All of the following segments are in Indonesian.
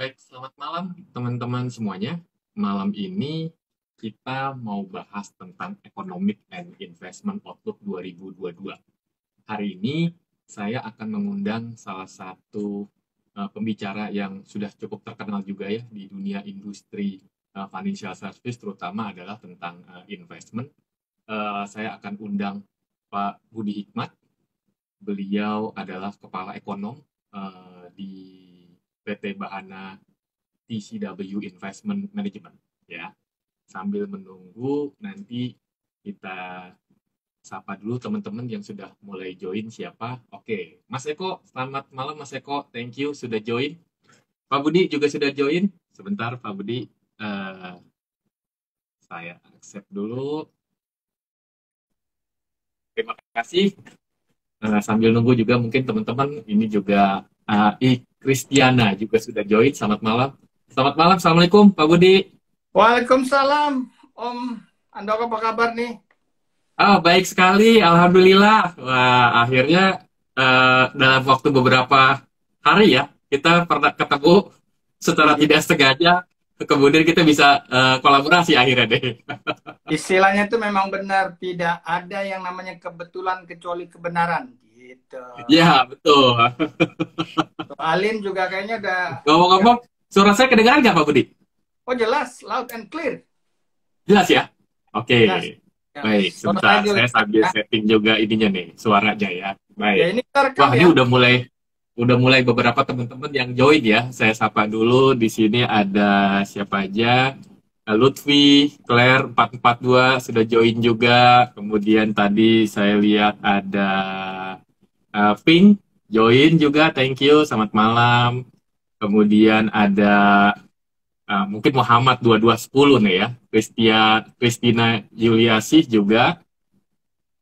Baik, selamat malam teman-teman semuanya. Malam ini kita mau bahas tentang Economic and Investment Outlook 2022. Hari ini saya akan mengundang salah satu pembicara yang sudah cukup terkenal juga ya di dunia industri financial service, terutama adalah tentang investment. Saya akan undang Pak Budi Hikmat. Beliau adalah kepala ekonom di PT Bahana TCW Investment Management ya. Sambil menunggu nanti kita sapa dulu teman-teman yang sudah mulai join siapa. Oke, Mas Eko, selamat malam Mas Eko. Thank you sudah join. Pak Budi juga sudah join. Sebentar Pak Budi, eh, saya accept dulu. Terima kasih. Sambil nunggu juga mungkin teman-teman ini juga Kristiana juga sudah join. Selamat malam. Selamat malam. Assalamualaikum Pak Budi. Waalaikumsalam, Om Andoko, apa kabar nih? Baik sekali, Alhamdulillah. Wah, akhirnya dalam waktu beberapa hari ya, kita pernah ketemu secara Iya, tidak sengaja, kemudian kita bisa kolaborasi akhirnya deh. istilahnya itu memang benar, tidak ada yang namanya kebetulan kecuali kebenaran, gitu. Ya, betul. Alin juga kayaknya udah, Ngomong-ngomong, suara saya kedengaran nggak Pak Budi? oh jelas, loud and clear, Jelas ya? jelas. Oke, Ya, baik. suara Sebentar, juga saya sambil ya. setting juga ininya nih, suaranya ya. Ya Baik. ini kita rekam Wah, ini ya. udah mulai beberapa teman-teman yang join ya. Saya sapa dulu. Di sini ada siapa aja? Lutfi, Claire 442 sudah join juga. Kemudian tadi saya lihat ada Pink join juga. Thank you. Selamat malam. Kemudian ada mungkin Muhammad 2210 nih ya. Christina Yuliasih juga.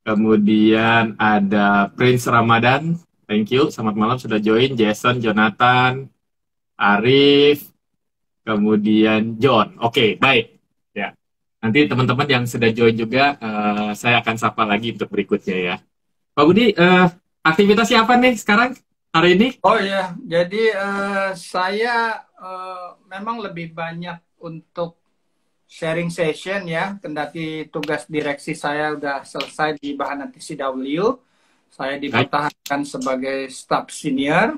Kemudian ada Prince Ramadan. Thank you. Selamat malam sudah join. Jason, Jonathan, Arif, kemudian John. Oke, baik. Ya. Nanti teman-teman yang sudah join juga, saya akan sapa lagi untuk berikutnya ya. Pak Budi, aktivitasnya apa nih sekarang, hari ini? Oh ya, jadi saya memang lebih banyak untuk sharing session ya, kendati tugas direksi saya udah selesai di Bahana TCW. Saya Baik, dipertahankan sebagai staff senior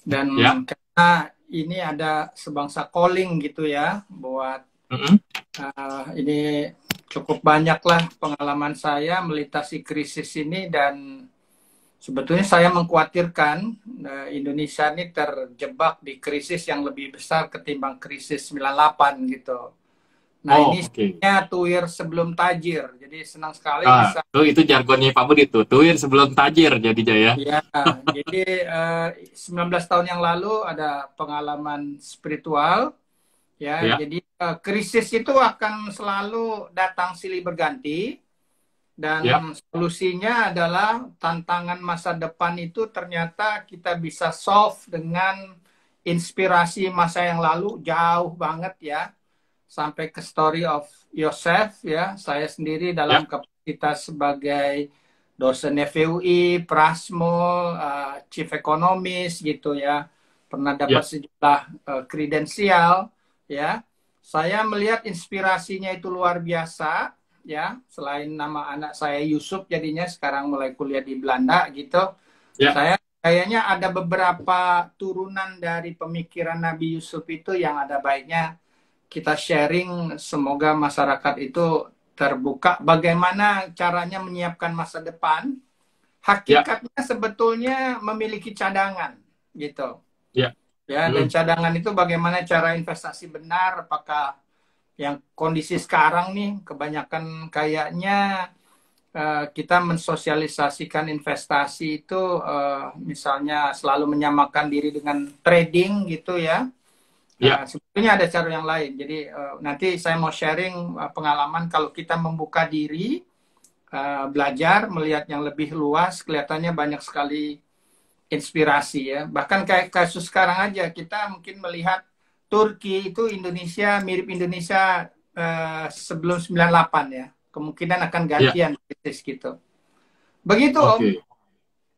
dan ya. karena ini ada sebangsa calling gitu ya buat Mm-mm. ini cukup banyaklah pengalaman saya melintasi krisis ini dan sebetulnya saya mengkhawatirkan Indonesia ini terjebak di krisis yang lebih besar ketimbang krisis 98 gitu. Nah Oh, ini oke. sebenarnya 2 years sebelum tajir, jadi senang sekali bisa. Itu jargonnya Pak Budi tuh. Tuin sebelum tajir jadinya ya. Ya, jadi 19 tahun yang lalu ada pengalaman spiritual, ya. Ya, Jadi krisis itu akan selalu datang silih berganti ya, dan solusinya adalah tantangan masa depan itu ternyata kita bisa solve dengan inspirasi masa yang lalu jauh banget ya, sampai ke story of Yosef ya. Saya sendiri dalam ya, kapasitas sebagai dosen FUI, Prasmo, chief economist gitu ya, pernah dapat ya, sejumlah kredensial ya. Saya melihat inspirasinya itu luar biasa ya. Selain nama anak saya Yusuf, jadinya sekarang mulai kuliah di Belanda gitu. ya. Saya kayaknya ada beberapa turunan dari pemikiran Nabi Yusuf itu yang ada baiknya kita sharing, semoga masyarakat itu terbuka bagaimana caranya menyiapkan masa depan. Ya, Hakikatnya sebetulnya memiliki cadangan gitu. ya. Ya, dan Hmm. cadangan itu bagaimana cara investasi benar, apakah yang kondisi sekarang nih kebanyakan kayaknya kita mensosialisasikan investasi itu misalnya selalu menyamakan diri dengan trading gitu ya. Ya, Sebetulnya ada cara yang lain. Jadi nanti saya mau sharing pengalaman kalau kita membuka diri, belajar, melihat yang lebih luas, kelihatannya banyak sekali inspirasi ya. Bahkan kayak kasus sekarang aja, kita mungkin melihat Turki itu Indonesia, mirip Indonesia sebelum 98 ya. Kemungkinan akan ya. gantian krisis gitu. Begitu Om. Oke.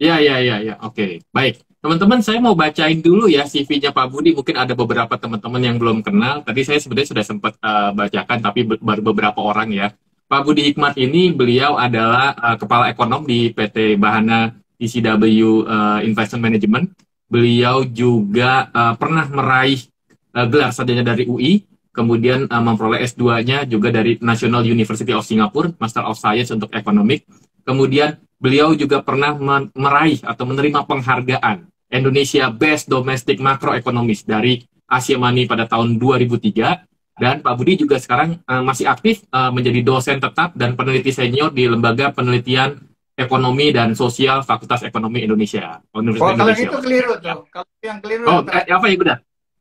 Ya, ya, ya, ya. Oke. Baik. Teman-teman, saya mau bacain dulu ya CV-nya Pak Budi. Mungkin ada beberapa teman-teman yang belum kenal. Tadi saya sebenarnya sudah sempat bacakan, tapi baru beberapa orang ya. Pak Budi Hikmat ini beliau adalah kepala ekonom di PT Bahana ECW Investment Management. Beliau juga pernah meraih gelar sarjana dari UI, kemudian memperoleh S2-nya juga dari National University of Singapore, Master of Science untuk Economic. Kemudian beliau juga pernah meraih atau menerima penghargaan Indonesia Best Domestic Macroeconomist dari Asia Money pada tahun 2003. Dan Pak Budi juga sekarang masih aktif menjadi dosen tetap dan peneliti senior di Lembaga Penelitian Ekonomi dan Sosial Fakultas Ekonomi Indonesia. Oh, Universitas kalau Indonesia. itu keliru tuh. Kalau yang keliru Oh, apa ya benar?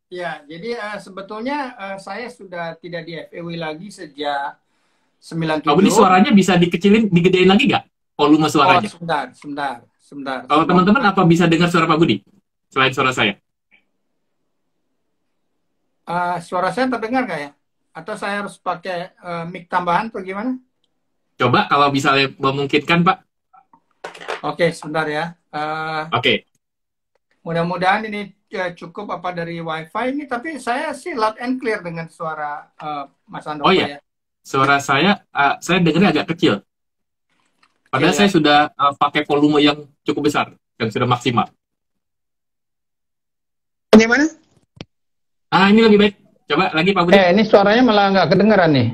ya, jadi sebetulnya saya sudah tidak di FEW lagi sejak Pak Budi 97. suaranya bisa dikecilin, digedein lagi nggak? Volume Oh, suaranya. sebentar. Kalau teman-teman apa bisa dengar suara Pak Budi? Selain suara saya. Suara saya terdengar nggak ya? Atau saya harus pakai mic tambahan atau gimana? Coba kalau misalnya memungkinkan, Pak. Oke, sebentar ya. Oke. Mudah-mudahan ini cukup apa dari WiFi ini, tapi saya sih loud and clear dengan suara Mas Oh Andoko ya, ya. suara saya dengarnya agak kecil. Padahal Oke, saya ya. sudah pakai volume yang cukup besar, yang sudah maksimal. Ini mana? Ini lebih baik. Coba lagi Pak Budi. Ini suaranya malah nggak kedengeran nih.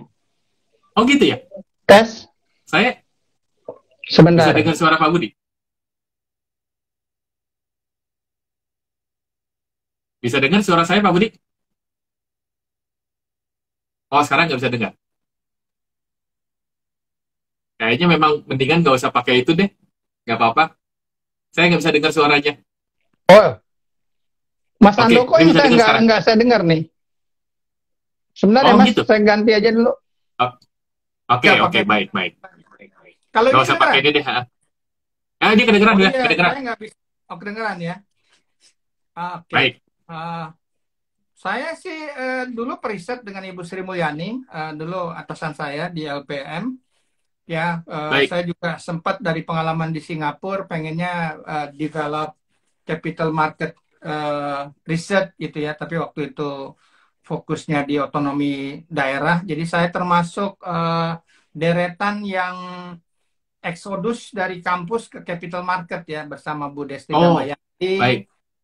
Oh gitu ya? Tes, Saya bisa sebentar. dengar suara Pak Budi. Bisa dengar suara saya Pak Budi? Oh sekarang nggak bisa dengar. Kayaknya memang mendingan nggak usah pakai itu deh. Nggak apa-apa. Saya nggak bisa dengar suaranya. Oh, Mas Oke, Andoko ini yang bisa saya dengar sekarang. nggak saya dengar nih. Sebentar ya Oh Mas, gitu. saya ganti aja dulu. Oke, Nggak oke, pakai. baik, baik. Kalau Nggak ini usah pakai kedengeran? ini deh. Ini kedengeran Oh udah, iya, kedengeran. saya nggak bisa. Oh, kedengeran ya. Oke. Baik. Ah, saya sih dulu periset dengan Ibu Sri Mulyani, dulu atasan saya di LPM. Ya, Baik. saya juga sempat dari pengalaman di Singapura, pengennya develop capital market research gitu ya. Tapi waktu itu fokusnya di otonomi daerah. Jadi saya termasuk deretan yang eksodus dari kampus ke capital market ya bersama Bu Desti Oh, Damayanti, baik.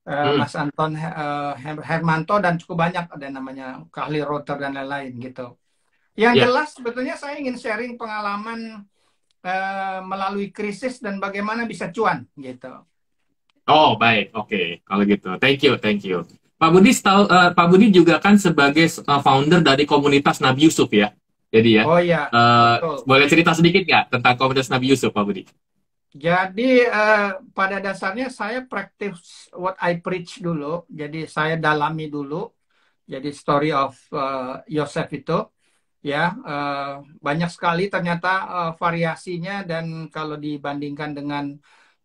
Hmm, Mas Anton Hermanto dan cukup banyak ada namanya Kahli Roter dan lain-lain gitu. Yang ya. jelas sebetulnya saya ingin sharing pengalaman melalui krisis dan bagaimana bisa cuan gitu. Oh, baik. Oke, kalau gitu. Thank you, thank you. Pak Budi, Pak Budi juga kan sebagai founder dari komunitas Nabi Yusuf ya. Jadi ya, Oh ya, betul. boleh cerita sedikit nggak tentang komunitas Nabi Yusuf, Pak Budi? Jadi pada dasarnya saya practice what I preach dulu. Jadi saya dalami dulu. Jadi story of Yosef itu ya banyak sekali ternyata variasinya dan kalau dibandingkan dengan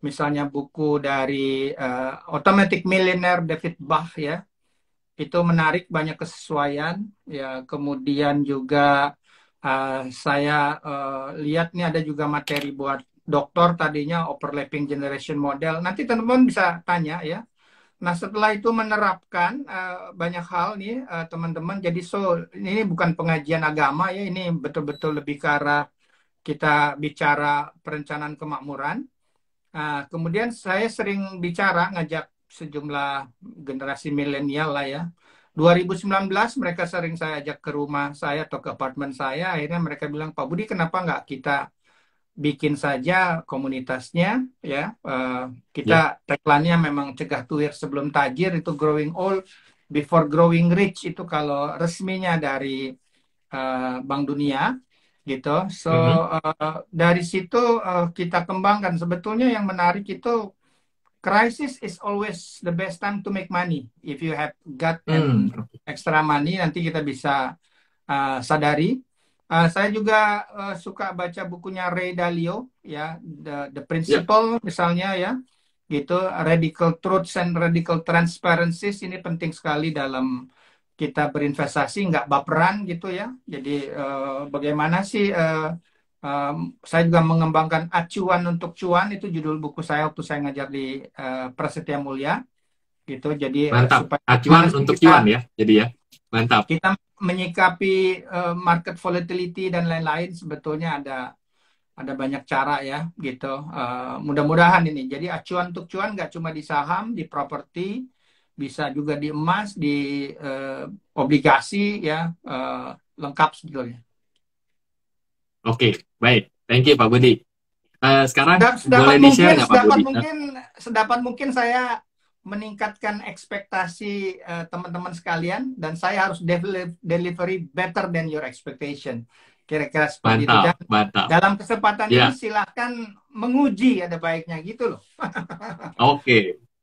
misalnya buku dari Automatic Millionaire David Bach ya itu menarik banyak kesesuaian ya kemudian juga saya lihat nih ada juga materi buat doktor tadinya overlapping generation model nanti teman-teman bisa tanya ya. Nah, setelah itu menerapkan banyak hal nih teman-teman. Jadi ini bukan pengajian agama ya, ini betul-betul lebih ke arah kita bicara perencanaan kemakmuran. Kemudian saya sering bicara ngajak sejumlah generasi milenial lah ya. 2019 mereka sering saya ajak ke rumah saya atau ke apartemen saya. Akhirnya mereka bilang, Pak Budi kenapa nggak kita bikin saja komunitasnya ya Ya. kita tagline-nya memang cegah tuir sebelum tajir itu growing old before growing rich itu kalau resminya dari Bank Dunia gitu so Mhm. dari situ kita kembangkan sebetulnya yang menarik itu crisis is always the best time to make money if you have got Hmm, and extra money nanti kita bisa sadari. Saya juga suka baca bukunya Ray Dalio, ya, The ya. Principle misalnya ya, gitu. Radical Truths and Radical Transparencies ini penting sekali dalam kita berinvestasi, nggak baperan gitu ya. Jadi bagaimana sih? Saya juga mengembangkan acuan untuk cuan itu judul buku saya waktu saya ngajar di Prasetya Mulia. gitu. Jadi Mantap. supaya Acuan gimana sih untuk kita cuan ya. Jadi ya. Mantap. kita menyikapi market volatility dan lain-lain, sebetulnya ada banyak cara ya gitu. Mudah-mudahan ini jadi acuan untuk cuan nggak cuma di saham, di properti, bisa juga di emas, di obligasi ya, lengkap sebetulnya. Oke, baik. Thank you Pak Budi. Sekarang Sedapat boleh di-share mungkin, nggak Pak Budi? sedapat mungkin saya meningkatkan ekspektasi teman-teman sekalian, dan saya harus delivery better than your expectation. Kira-kira seperti itu. Dan Mantap, mantap. dalam kesempatan ini Ya, silahkan menguji, ada baiknya gitu loh. oke.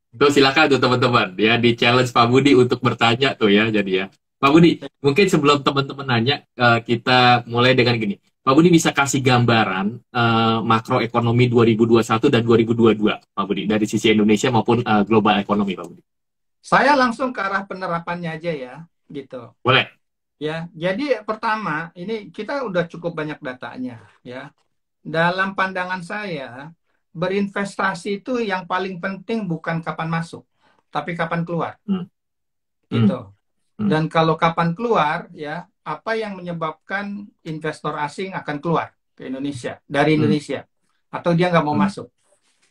Itu silakan tuh teman-teman ya di challenge Pak Budi untuk bertanya tuh ya jadi ya. Pak Budi, mungkin sebelum teman-teman nanya kita mulai dengan gini. Pak Budi bisa kasih gambaran makroekonomi 2021 dan 2022 Pak Budi dari sisi Indonesia maupun global ekonomi Pak Budi. Saya langsung ke arah penerapannya aja ya, gitu. Boleh? Ya, jadi pertama, ini kita udah cukup banyak datanya ya. Dalam pandangan saya, berinvestasi itu yang paling penting bukan kapan masuk, tapi kapan keluar, Hmm, hmm, gitu. hmm, Dan kalau kapan keluar, ya, apa yang menyebabkan investor asing akan keluar ke Indonesia, dari hmm, Indonesia, atau dia nggak mau hmm, masuk,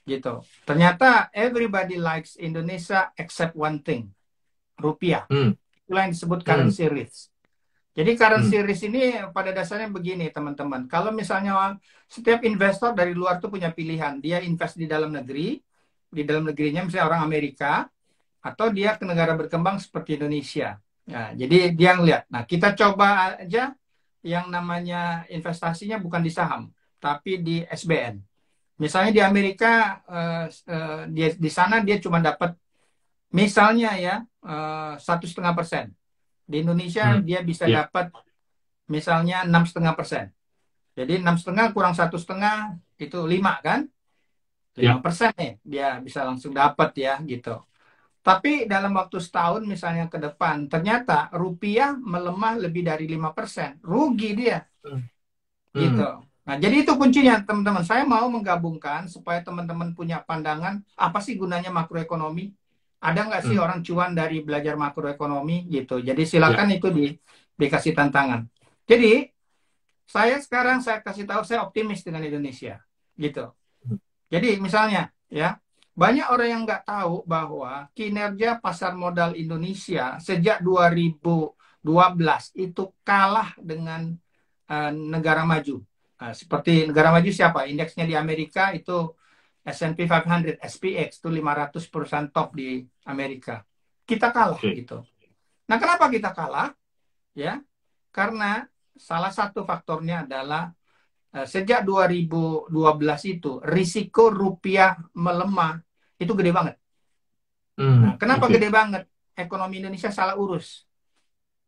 gitu. Ternyata everybody likes Indonesia except one thing, rupiah. hmm, Itulah yang disebut hmm, currency risk. Jadi hmm, currency risk ini pada dasarnya begini teman-teman. Kalau misalnya setiap investor dari luar tuh punya pilihan. Dia invest di dalam negerinya misalnya orang Amerika, atau dia ke negara berkembang seperti Indonesia. Nah, jadi dia ngeliat. Nah, kita coba aja yang namanya investasinya bukan di saham, tapi di SBN. Misalnya di Amerika, dia di sana dia cuma dapat misalnya ya 1,5%. Di Indonesia hmm. dia bisa Ya, dapat misalnya 6,5%. Jadi 6,5 kurang 1,5 itu 5 kan? lima ya. persen nih dia bisa langsung dapat ya gitu. Tapi dalam waktu setahun misalnya ke depan, ternyata rupiah melemah lebih dari 5%. Rugi dia Hmm, gitu. hmm, Nah, jadi itu kuncinya teman-teman. Saya mau menggabungkan supaya teman-teman punya pandangan apa sih gunanya makroekonomi? Ada nggak sih hmm. orang cuan dari belajar makroekonomi gitu. Jadi Ya, silakan itu dikasih tantangan. Jadi saya kasih tahu saya optimis dengan Indonesia gitu. hmm, Jadi misalnya ya, banyak orang yang nggak tahu bahwa kinerja pasar modal Indonesia sejak 2012 itu kalah dengan negara maju. Nah, seperti negara maju siapa? Indeksnya di Amerika itu S&P 500, SPX itu 500 perusahaan top di Amerika. Kita kalah oke. gitu. Nah, kenapa kita kalah? Ya, karena salah satu faktornya adalah sejak 2012 itu risiko rupiah melemah itu gede banget. Nah, Hmm, kenapa oke. gede banget? Ekonomi Indonesia salah urus.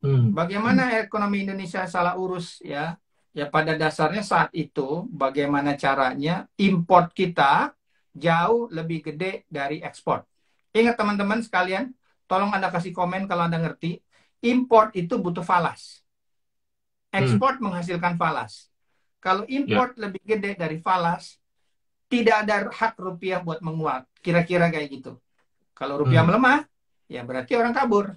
Hmm, Bagaimana hmm, ekonomi Indonesia salah urus ya? Ya pada dasarnya saat itu bagaimana caranya import kita jauh lebih gede dari ekspor. Ingat teman-teman sekalian, tolong Anda kasih komen kalau Anda ngerti. Import itu butuh falas. hmm. Ekspor menghasilkan falas. Kalau Ya, import lebih gede dari falas, tidak ada hak rupiah buat menguat. Kira-kira kayak gitu. Kalau rupiah hmm, melemah, ya berarti orang kabur.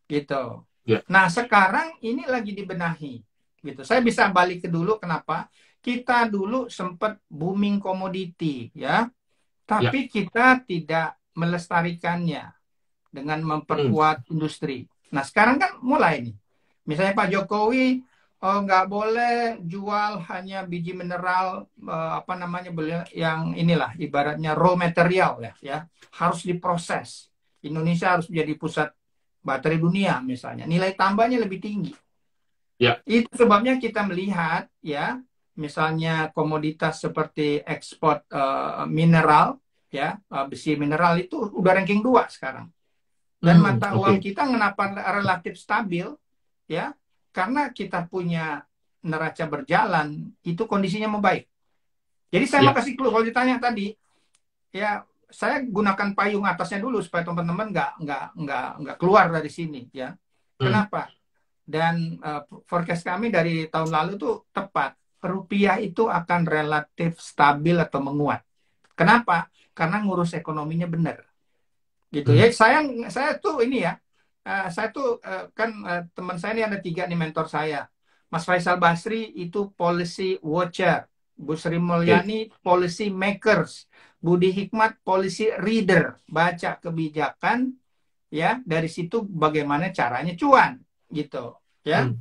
Gitu. ya, Nah, sekarang ini lagi dibenahi. Gitu. Saya bisa balik ke dulu kenapa? Kita dulu sempat booming komoditi, ya. ya. Tapi kita tidak melestarikannya dengan Hmm, memperkuat industri. Nah, sekarang kan mulai nih. Misalnya Pak Jokowi nggak boleh jual hanya biji mineral apa namanya yang inilah ibaratnya raw material ya harus diproses. Indonesia harus menjadi pusat baterai dunia misalnya. Nilai tambahnya lebih tinggi. ya. Itu sebabnya kita melihat ya misalnya komoditas seperti ekspor mineral ya besi mineral itu udah ranking 2 sekarang. Dan Hmm, mata uang oke. kita kenapa relatif stabil ya? Karena kita punya neraca berjalan itu kondisinya membaik. Jadi saya mau Ya. kasih clue kalau ditanya tadi ya saya gunakan payung atasnya dulu supaya teman-teman nggak keluar dari sini ya. Hmm, Kenapa? Dan forecast kami dari tahun lalu tuh tepat. Rupiah itu akan relatif stabil atau menguat. Kenapa? Karena ngurus ekonominya benar gitu ya. Hmm. Saya tuh ini ya, saya tuh kan teman saya ini ada 3 nih mentor saya. Mas Faisal Basri itu policy watcher, Bu Sri Oke. Mulyani policy makers, Budi Hikmat policy reader, baca kebijakan ya, dari situ bagaimana caranya cuan gitu ya. Hmm.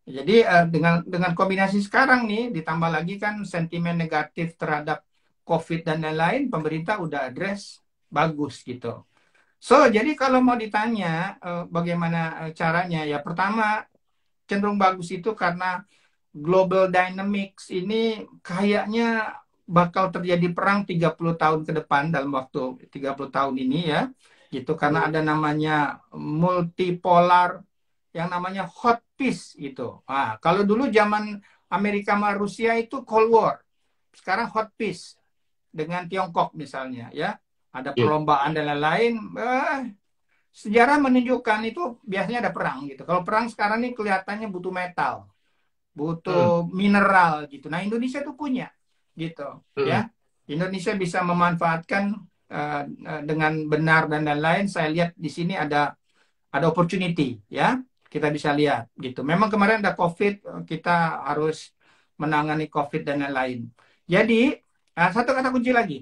Jadi dengan kombinasi sekarang nih, ditambah lagi kan sentimen negatif terhadap COVID dan lain-lain, pemerintah udah address bagus gitu. So, jadi kalau mau ditanya bagaimana caranya, ya pertama cenderung bagus itu karena global dynamics ini kayaknya bakal terjadi perang 30 tahun ke depan dalam waktu 30 tahun ini ya. Gitu karena ada Hmm. namanya multipolar yang namanya hot peace gitu. Nah, kalau dulu zaman Amerika sama Rusia itu Cold War. Sekarang hot peace dengan Tiongkok misalnya ya. Ada Oke. perlombaan dan lain-lain. Sejarah menunjukkan itu biasanya ada perang gitu. Kalau perang sekarang ini kelihatannya butuh metal, Hmm. butuh mineral gitu. Nah, Indonesia tuh punya gitu Hmm. ya. Indonesia bisa memanfaatkan dengan benar dan lain-lain. Saya lihat di sini ada opportunity ya. Kita bisa lihat gitu. Memang kemarin ada COVID, kita harus menangani COVID dan lain-lain. Jadi, satu kata kunci lagi.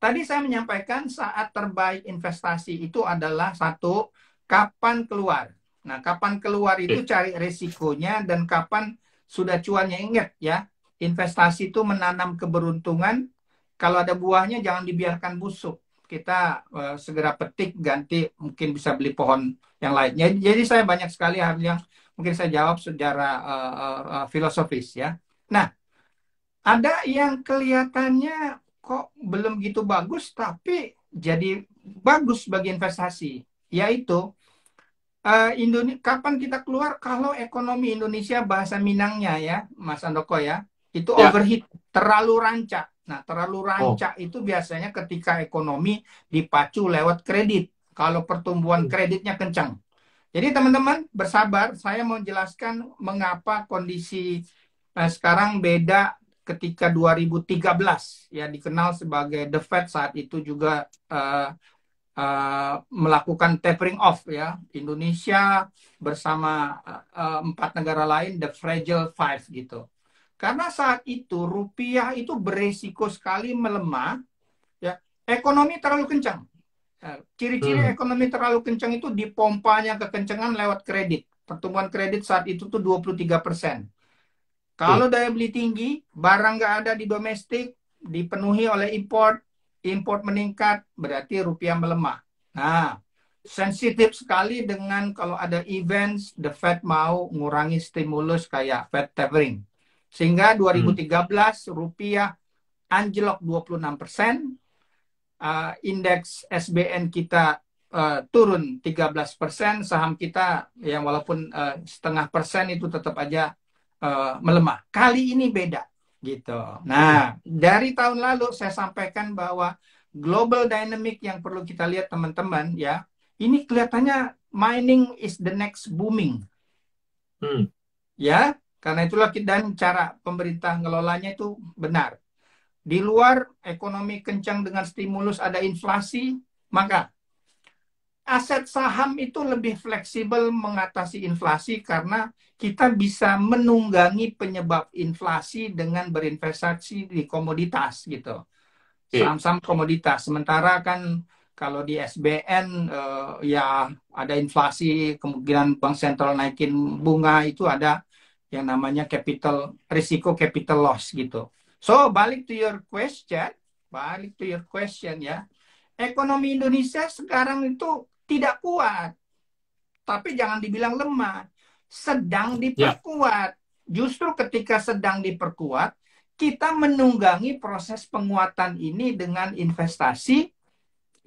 Tadi saya menyampaikan saat terbaik investasi itu adalah satu, kapan keluar. Nah, kapan keluar itu Oke. cari resikonya dan kapan sudah cuannya. Ingat ya, investasi itu menanam keberuntungan. Kalau ada buahnya jangan dibiarkan busuk. Kita segera petik, ganti mungkin bisa beli pohon yang lain. Jadi saya banyak sekali hal yang mungkin saya jawab secara filosofis ya. Nah, ada yang kelihatannya kok belum gitu bagus, tapi jadi bagus bagi investasi. Yaitu, kapan kita keluar kalau ekonomi Indonesia bahasa Minangnya ya, Mas Andoko ya, itu Ya. overheat, terlalu rancak. Nah, terlalu Oh. rancak itu biasanya ketika ekonomi dipacu lewat kredit. Kalau pertumbuhan Hmm. kreditnya kencang. Jadi teman-teman bersabar, saya mau jelaskan mengapa kondisi sekarang beda ketika 2013 ya, dikenal sebagai the Fed saat itu juga melakukan tapering off ya. Indonesia bersama 4 negara lain, the Fragile Five gitu. Karena saat itu rupiah itu beresiko sekali melemah ya, ekonomi terlalu kencang. Ciri-ciri Hmm. ekonomi terlalu kencang itu dipompanya kekencangan lewat kredit. Pertumbuhan kredit saat itu tuh 23%. Kalau Oke. daya beli tinggi, barang nggak ada di domestik, dipenuhi oleh import, import meningkat, berarti rupiah melemah. Nah, sensitif sekali dengan kalau ada events, the Fed mau ngurangi stimulus kayak Fed tapering. Sehingga Hmm. 2013 rupiah anjlok 26%, indeks SBN kita turun 13%, saham kita yang walaupun setengah persen itu tetap aja melemah. Kali ini beda gitu. Hmm. Nah, dari tahun lalu saya sampaikan bahwa global dynamic yang perlu kita lihat teman-teman ya. Ini kelihatannya mining is the next booming. Hmm. Ya, karena itulah dan cara pemerintah ngelolanya itu benar. Di luar ekonomi kencang dengan stimulus ada inflasi, maka aset saham itu lebih fleksibel mengatasi inflasi karena kita bisa menunggangi penyebab inflasi dengan berinvestasi di komoditas gitu. Oke. Saham-saham komoditas. Sementara kan kalau di SBN ya ada inflasi, kemungkinan bank sentral naikin bunga, itu ada yang namanya risiko capital loss gitu. So, balik to your question ya. Ekonomi Indonesia sekarang itu tidak kuat, tapi jangan dibilang lemah. Sedang Ya. diperkuat. Justru ketika sedang diperkuat, kita menunggangi proses penguatan ini dengan investasi,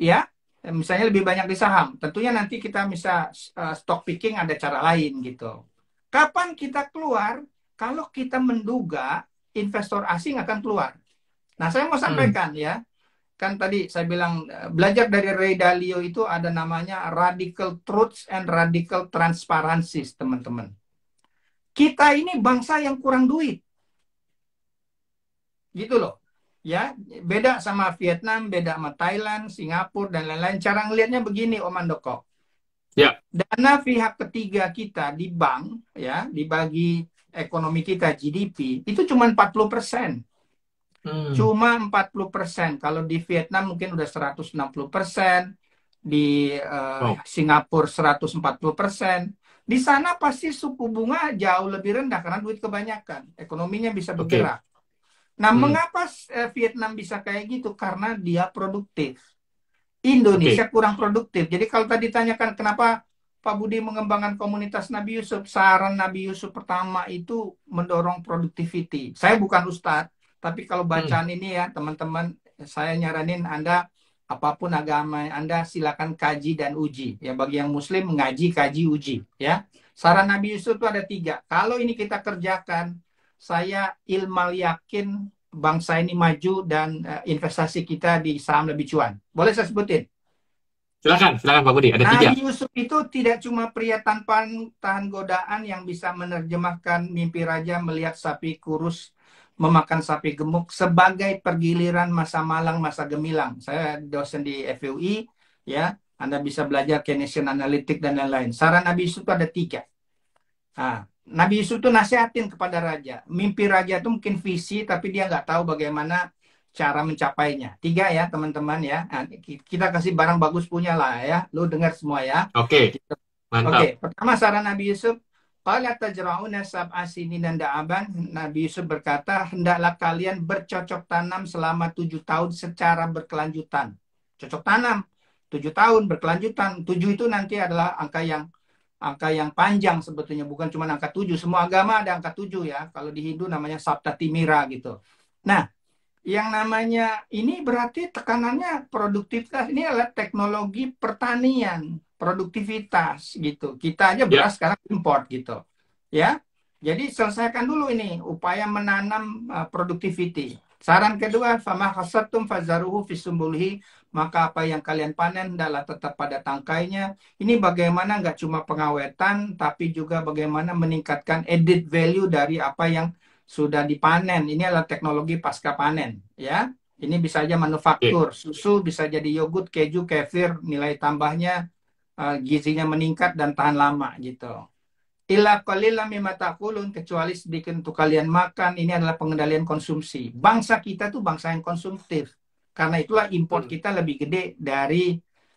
ya. Misalnya lebih banyak di saham. Tentunya nanti kita bisa stock picking, ada cara lain gitu. Kapan kita keluar? Kalau kita menduga investor asing akan keluar. Nah, saya mau Hmm. sampaikan ya, kan tadi saya bilang belajar dari Ray Dalio itu ada namanya radical truths and radical transparencies, teman-teman. Kita ini bangsa yang kurang duit, gitu loh. Ya, beda sama Vietnam, beda sama Thailand, Singapura dan lain-lain. Cara ngelihatnya begini, Om Andoko. Ya. Dana pihak ketiga kita di bank, ya, dibagi ekonomi kita GDP, itu cuma 40%. Hmm. Cuma 40%. Kalau di Vietnam mungkin udah 160%, di Wow. Singapura 140%. Di sana pasti suku bunga jauh lebih rendah karena duit kebanyakan. Ekonominya bisa Oke. bergerak. Nah, Hmm. mengapa Vietnam bisa kayak gitu? Karena dia produktif. Indonesia Oke. kurang produktif. Jadi kalau tadi tanyakan kenapa Pak Budi mengembangkan komunitas Nabi Yusuf, saran Nabi Yusuf pertama itu mendorong productivity. Saya bukan ustadz, tapi kalau Hmm. bacaan ini ya teman-teman, saya nyaranin Anda apapun agama Anda silakan kaji dan uji. Ya bagi yang Muslim ngaji, kaji, uji. Ya saran Nabi Yusuf itu ada 3. Kalau ini kita kerjakan, saya ilmal yakin bangsa ini maju dan investasi kita di saham lebih cuan. Boleh saya sebutin? Silakan, silakan Pak Budi. Ada 3. Nabi Yusuf itu tidak cuma pria tanpa tahan godaan yang bisa menerjemahkan mimpi raja melihat sapi kurus memakan sapi gemuk sebagai pergiliran masa malang, masa gemilang. Saya dosen di FUI, ya. Anda bisa belajar Keynesian Analytic dan lain-lain. Saran Nabi Yusuf itu ada 3. Nah, Nabi Yusuf tuh nasihatin kepada raja. Mimpi raja itu mungkin visi, tapi dia nggak tahu bagaimana cara mencapainya. 3 ya, teman-teman ya. Nah, kita kasih barang bagus punya lah ya. Lu dengar semua ya. Oke, Oke, mantap. pertama saran Nabi Yusuf. Qala tajra'una sab'a sinin da'aban. Nabi Yusuf berkata, hendaklah kalian bercocok tanam selama 7 tahun secara berkelanjutan. Cocok tanam 7 tahun berkelanjutan. 7 itu nanti adalah angka yang panjang sebetulnya, bukan cuma angka 7. Semua agama ada angka 7 ya. Kalau di Hindu namanya Sapta Timira gitu. Nah, yang namanya ini berarti tekanannya produktivitas. Ini adalah teknologi pertanian, produktivitas gitu. Kita aja Ya. beras sekarang import gitu. Ya. Jadi selesaikan dulu ini upaya menanam productivity. Saran kedua, fama hasatum fazaruhu fisumbulhi, maka apa yang kalian panen adalah tetap pada tangkainya. Ini bagaimana nggak cuma pengawetan, tapi juga bagaimana meningkatkan added value dari apa yang sudah dipanen. Ini adalah teknologi pasca panen, ya. Ini bisa aja Oke. manufaktur, susu bisa jadi yogurt, keju, kefir, nilai tambahnya gizinya meningkat dan tahan lama gitu. Illa qalilan mimma ta'kulun, kecuali sedikit untuk kalian makan. Ini adalah pengendalian konsumsi. Bangsa kita tuh bangsa yang konsumtif. Karena itulah import Hmm. kita lebih gede dari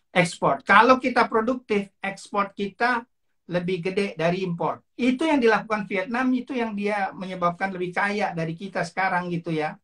ekspor. Kalau kita produktif, ekspor kita lebih gede dari import. Itu yang dilakukan Vietnam, itu yang dia menyebabkan lebih kaya dari kita sekarang gitu ya.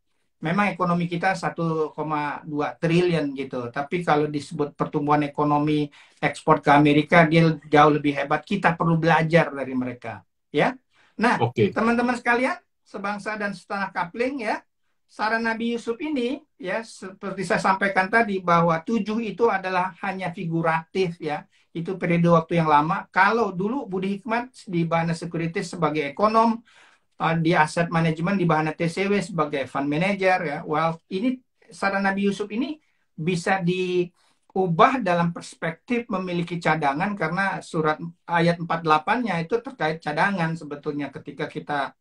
Memang ekonomi kita 1,2 triliun gitu. Tapi kalau disebut pertumbuhan ekonomi ekspor ke Amerika, dia jauh lebih hebat. Kita perlu belajar dari mereka. Ya. Nah, Oke. teman-teman sekalian, sebangsa dan setanah kapling ya, saran Nabi Yusuf ini ya seperti saya sampaikan tadi bahwa 7 itu adalah hanya figuratif ya. Itu periode waktu yang lama. Kalau dulu Budi Hikmat di Bahana Securities sebagai ekonom, di aset manajemen di Bahana TCW sebagai fund manager ya. Well, ini saran Nabi Yusuf ini bisa diubah dalam perspektif memiliki cadangan karena surat ayat 48-nya itu terkait cadangan sebetulnya ketika kita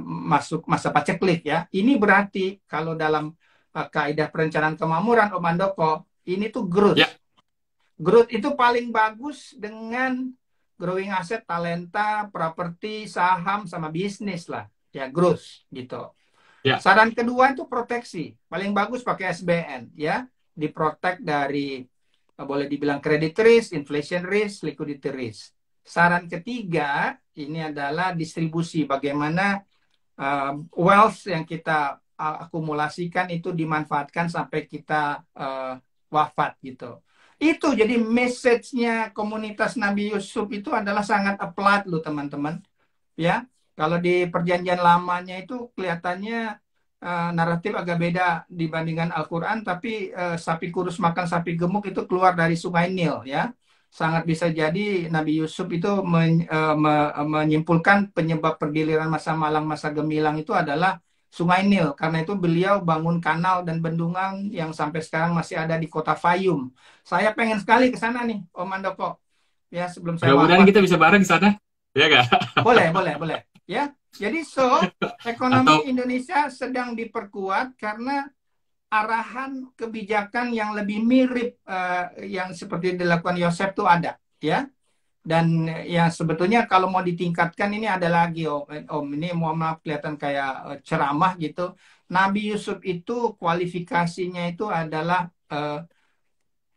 masuk masa paceklik ya. Ini berarti kalau dalam kaidah perencanaan kemakmuran Om Andoko, ini tuh growth. Ya. Growth itu paling bagus dengan growing aset, talenta, properti, saham, sama bisnis lah. Ya, growth gitu. Ya. Saran kedua itu proteksi. Paling bagus pakai SBN ya. Diprotek dari boleh dibilang credit risk, inflation risk, liquidity risk. Saran ketiga ini adalah distribusi. Bagaimana wealth yang kita akumulasikan itu dimanfaatkan sampai kita wafat gitu. Itu jadi message-nya komunitas Nabi Yusuf itu adalah sangat applied loh teman-teman. Ya, kalau di perjanjian lamanya itu kelihatannya naratif agak beda dibandingkan Al-Quran, tapi sapi kurus makan sapi gemuk itu keluar dari Sungai Nil ya. Sangat bisa jadi Nabi Yusuf itu menyimpulkan penyebab pergiliran masa malang, masa gemilang itu adalah Sungai Nil. Karena itu beliau bangun kanal dan bendungan yang sampai sekarang masih ada di kota Fayum. Saya pengen sekali ke sana nih, Om Andoko. Ya, sebelum saya Mudah-mudahan wafat. kita bisa bareng di sana. Ya nggak? Boleh, boleh, boleh. Ya, Jadi ekonomi Atau Indonesia sedang diperkuat karena arahan kebijakan yang lebih mirip yang seperti dilakukan Yosef itu ada, ya. Dan yang sebetulnya kalau mau ditingkatkan ini ada lagi, Om. Ini mohon maaf kelihatan kayak ceramah gitu. Nabi Yusuf itu kualifikasinya itu adalah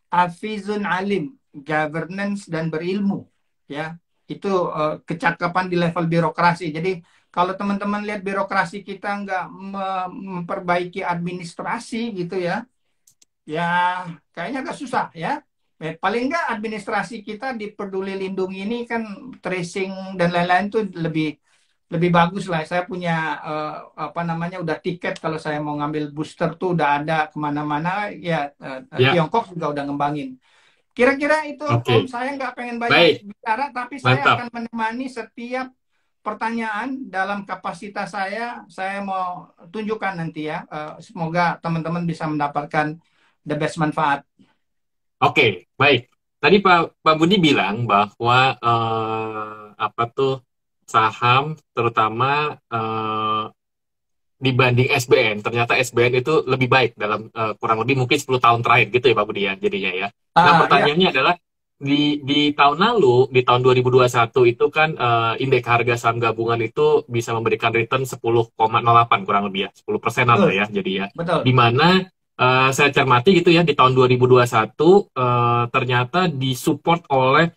hafizun alim, governance dan berilmu, ya. Itu kecakapan di level birokrasi. Jadi kalau teman-teman lihat birokrasi kita nggak memperbaiki administrasi gitu ya, ya kayaknya agak susah ya. Paling nggak administrasi kita di Peduli Lindungi ini kan tracing dan lain-lain tuh lebih lebih bagus lah. Saya punya apa namanya udah tiket kalau saya mau ngambil booster tuh udah ada kemana-mana ya. ya, Tiongkok juga udah ngembangin. Kira-kira itu Om, oke. saya nggak pengen banyak Baik, bicara, tapi saya akan mantap. menemani setiap pertanyaan dalam kapasitas saya. Saya mau tunjukkan nanti ya. Semoga teman-teman bisa mendapatkan the best manfaat. Oke, baik. Tadi Pak Budi bilang bahwa apa tuh saham terutama dibanding SBN, ternyata SBN itu lebih baik dalam kurang lebih mungkin 10 tahun terakhir gitu ya Pak Budi ya jadinya ya. Nah, Ya, pertanyaannya adalah di tahun lalu, di tahun 2021 itu kan indeks harga saham gabungan itu bisa memberikan return 10,08 kurang lebih ya, 10%-an lah betul, ya jadi ya. betul. Di mana saya cermati gitu ya di tahun 2021 ternyata disupport oleh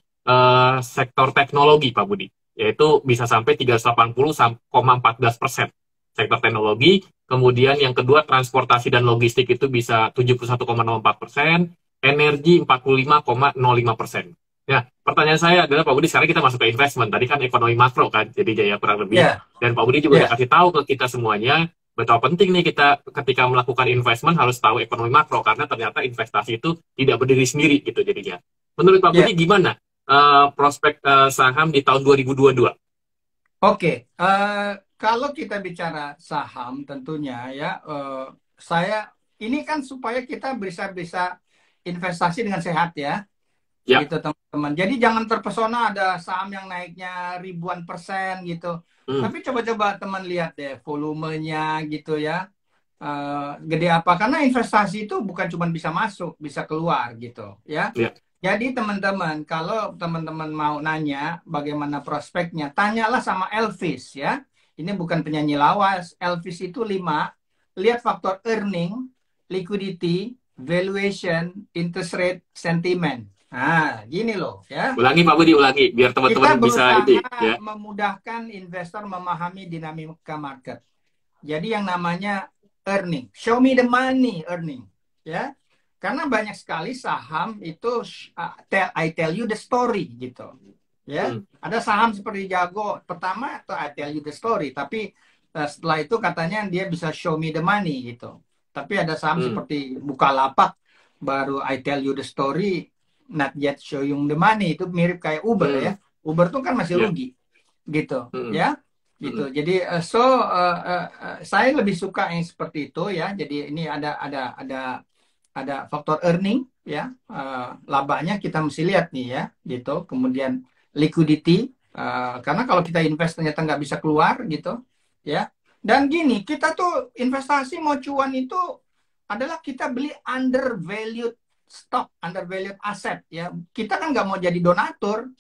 sektor teknologi Pak Budi, yaitu bisa sampai 380,14% sektor teknologi. Kemudian yang kedua transportasi dan logistik itu bisa 71,04%, energi 45,05%. Ya, pertanyaan saya adalah Pak Budi, sekarang kita masuk ke investment. Tadi kan ekonomi makro kan, jadi jaya kurang lebih. Ya, Dan Pak Budi juga udah ya, kasih tahu ke kita semuanya betapa penting nih kita ketika melakukan investment harus tahu ekonomi makro karena ternyata investasi itu tidak berdiri sendiri gitu jadinya. Menurut Pak ya. Budi gimana prospek saham di tahun 2022? Oke, kalau kita bicara saham tentunya ya, saya ini kan supaya kita bisa bisa investasi dengan sehat ya. Ya, Gitu teman-teman. Jadi jangan terpesona ada saham yang naiknya ribuan persen gitu. hmm, Tapi coba-coba teman lihat deh volumenya gitu ya. Gede apa? Karena investasi itu bukan cuma bisa masuk, bisa keluar gitu ya. ya, Jadi teman-teman, kalau teman-teman mau nanya bagaimana prospeknya, tanyalah sama Elvis ya. Ini bukan penyanyi lawas. Elvis itu 5. Lihat faktor earning, liquidity, valuation, interest rate, sentiment. Nah, gini loh ya. ulangi Pak Budi, ulangi biar Kita teman-teman bisa berusaha ini ya. memudahkan investor memahami dinamika market. Jadi yang namanya earning, show me the money earning, ya. Karena banyak sekali saham itu I tell you the story gitu, ya. Hmm, Ada saham seperti Jago, pertama atau I tell you the story, tapi setelah itu katanya dia bisa show me the money gitu. Tapi ada saham hmm, seperti Bukalapak, baru I tell you the story, not yet show you the money, itu mirip kayak Uber ya. hmm, Uber tuh kan masih ya, rugi gitu, hmm, ya gitu. hmm, Jadi saya lebih suka yang seperti itu ya. Jadi ini ada faktor earning ya. Labanya kita mesti lihat nih ya gitu. Kemudian liquidity karena kalau kita invest ternyata nggak bisa keluar gitu ya. Dan gini, kita tuh investasi mau cuan itu adalah kita beli undervalued stock, undervalued asset ya. Kita kan nggak mau jadi donatur.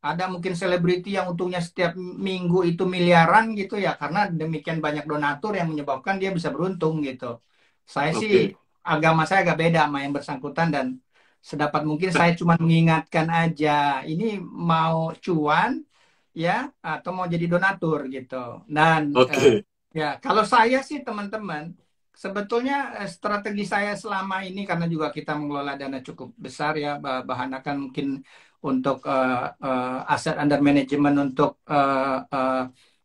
Ada mungkin selebriti yang untungnya setiap minggu itu miliaran gitu ya, karena demikian banyak donatur yang menyebabkan dia bisa beruntung gitu. Saya sih, oke. agama saya agak beda sama yang bersangkutan, dan sedapat mungkin saya cuma mengingatkan aja, ini mau cuan ya atau mau jadi donatur gitu. Dan Oke. ya kalau saya sih teman-teman, sebetulnya strategi saya selama ini karena juga kita mengelola dana cukup besar ya, bahanakan mungkin untuk aset under management untuk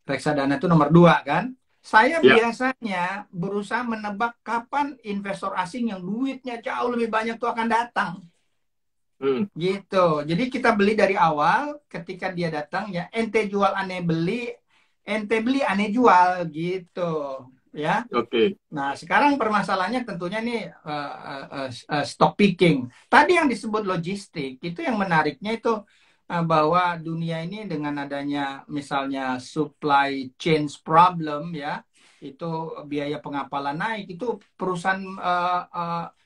reksadana itu nomor 2 kan. Saya Ya, biasanya berusaha menebak kapan investor asing yang duitnya jauh lebih banyak itu akan datang. hmm, Gitu. Jadi kita beli dari awal, ketika dia datang ya ente jual aneh beli, ente beli aneh jual gitu. Ya. oke. Nah, sekarang permasalahannya tentunya nih stock picking. Tadi yang disebut logistik, itu yang menariknya itu bahwa dunia ini dengan adanya misalnya supply chain problem ya, itu biaya pengapalan naik, itu perusahaan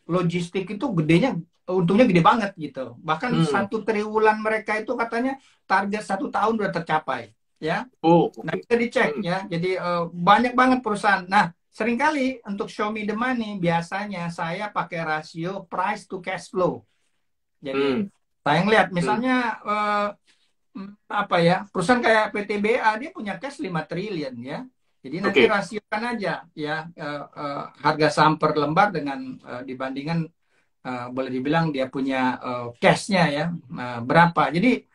logistik itu gedenya, untungnya gede banget gitu. Bahkan Hmm. 1 triwulan mereka itu katanya target 1 tahun udah tercapai ya. Oh, Nah, oke. bisa dicek Hmm. ya. Jadi banyak banget perusahaan. Nah, seringkali untuk show me the money biasanya saya pakai rasio price to cash flow. Jadi Hmm. saya ngeliat Hmm. misalnya apa ya, perusahaan kayak PTBA dia punya cash 5 triliun ya. Jadi nanti Oke. rasiokan aja ya, harga saham per lembar dengan dibandingkan boleh dibilang dia punya cashnya ya, berapa. Jadi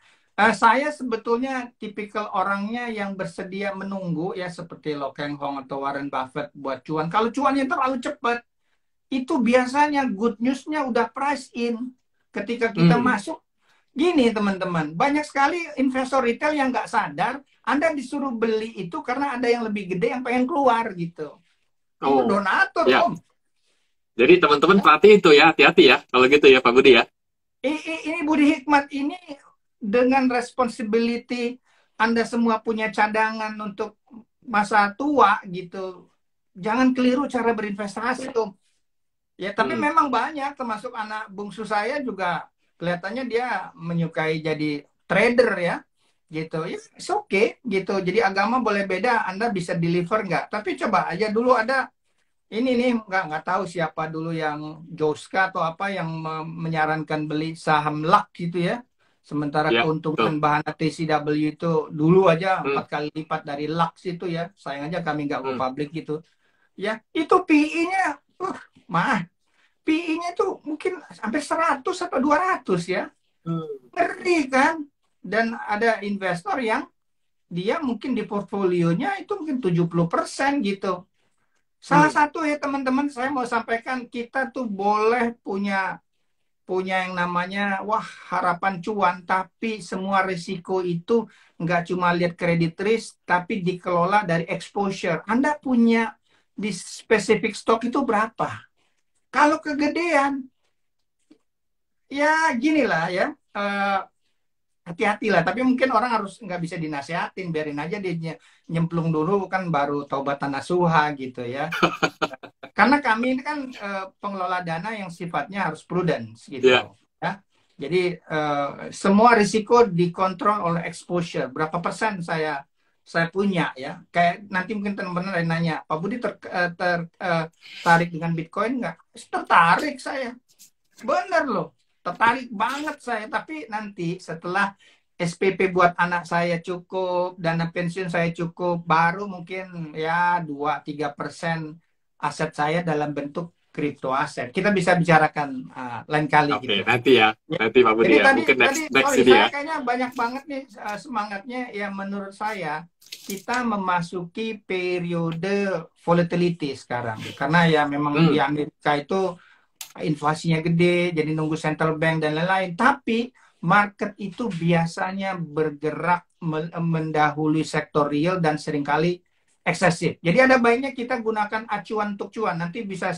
saya sebetulnya tipikal orangnya yang bersedia menunggu ya, seperti Lo Keng Hong atau Warren Buffett buat cuan. Kalau cuannya terlalu cepat, itu biasanya good news-nya udah price in. Ketika kita Hmm. masuk, gini teman-teman, banyak sekali investor retail yang nggak sadar, Anda disuruh beli itu karena ada yang lebih gede yang pengen keluar gitu. Ini Oh, donatur ya. om. Jadi teman-teman pelatih itu ya, hati-hati ya kalau gitu ya Pak Budi ya. Ini Budi Hikmat ini dengan responsibility Anda semua punya cadangan untuk masa tua gitu. Jangan keliru cara berinvestasi om. Ya, tapi Hmm. memang banyak, termasuk anak bungsu saya juga kelihatannya dia menyukai jadi trader ya, gitu. Ya, it's okay, gitu. Jadi agama boleh beda, Anda bisa deliver nggak? Tapi coba aja dulu ada ini nih, nggak tahu siapa dulu yang Joska atau apa yang menyarankan beli saham LAK gitu ya. Sementara Ya, keuntungan betul. bahan TCW itu dulu aja Hmm. 4 kali lipat dari LAK itu ya. Sayang aja kami nggak go Hmm. public gitu. Ya, itu PI-nya mah PI-nya tuh mungkin hampir 100 atau 200 ya. Hmm. Ngeri kan? Dan ada investor yang dia mungkin di portfolionya itu mungkin 70% gitu. Salah Hmm. satu ya teman-teman, saya mau sampaikan, kita tuh boleh punya punya yang namanya wah harapan cuan, tapi semua risiko itu nggak cuma lihat credit risk, tapi dikelola dari exposure. Anda punya di spesifik stok itu berapa? Kalau kegedean, ya gini lah ya, hati-hati lah. Tapi mungkin orang harus nggak bisa dinasehatin, biarin aja dia nyemplung dulu kan baru taubatan nasuha gitu ya. Karena kami ini kan pengelola dana yang sifatnya harus prudence Ya. gitu ya. Jadi semua risiko dikontrol oleh exposure. Berapa persen saya punya ya. Kayak nanti mungkin teman-teman ada yang nanya, Pak Budi tertarik dengan Bitcoin nggak? Tertarik saya. Bener loh. Tertarik banget saya. Tapi nanti setelah SPP buat anak saya cukup, dana pensiun saya cukup, baru mungkin ya 2-3% aset saya dalam bentuk kripto aset. Kita bisa bicarakan lain kali Oke, gitu. nanti ya. Ya. Nanti Pak Budi Jadi ya. tadi Mungkin tadi next next sorry ini saya ya. kayaknya banyak banget nih semangatnya ya, menurut saya kita memasuki periode volatility sekarang. Karena ya memang di Hmm. Amerika itu inflasinya gede, jadi nunggu central bank dan lain-lain. Tapi market itu biasanya bergerak mendahului sektor real dan seringkali eksesif. Jadi ada baiknya kita gunakan acuan untuk cuan. Nanti bisa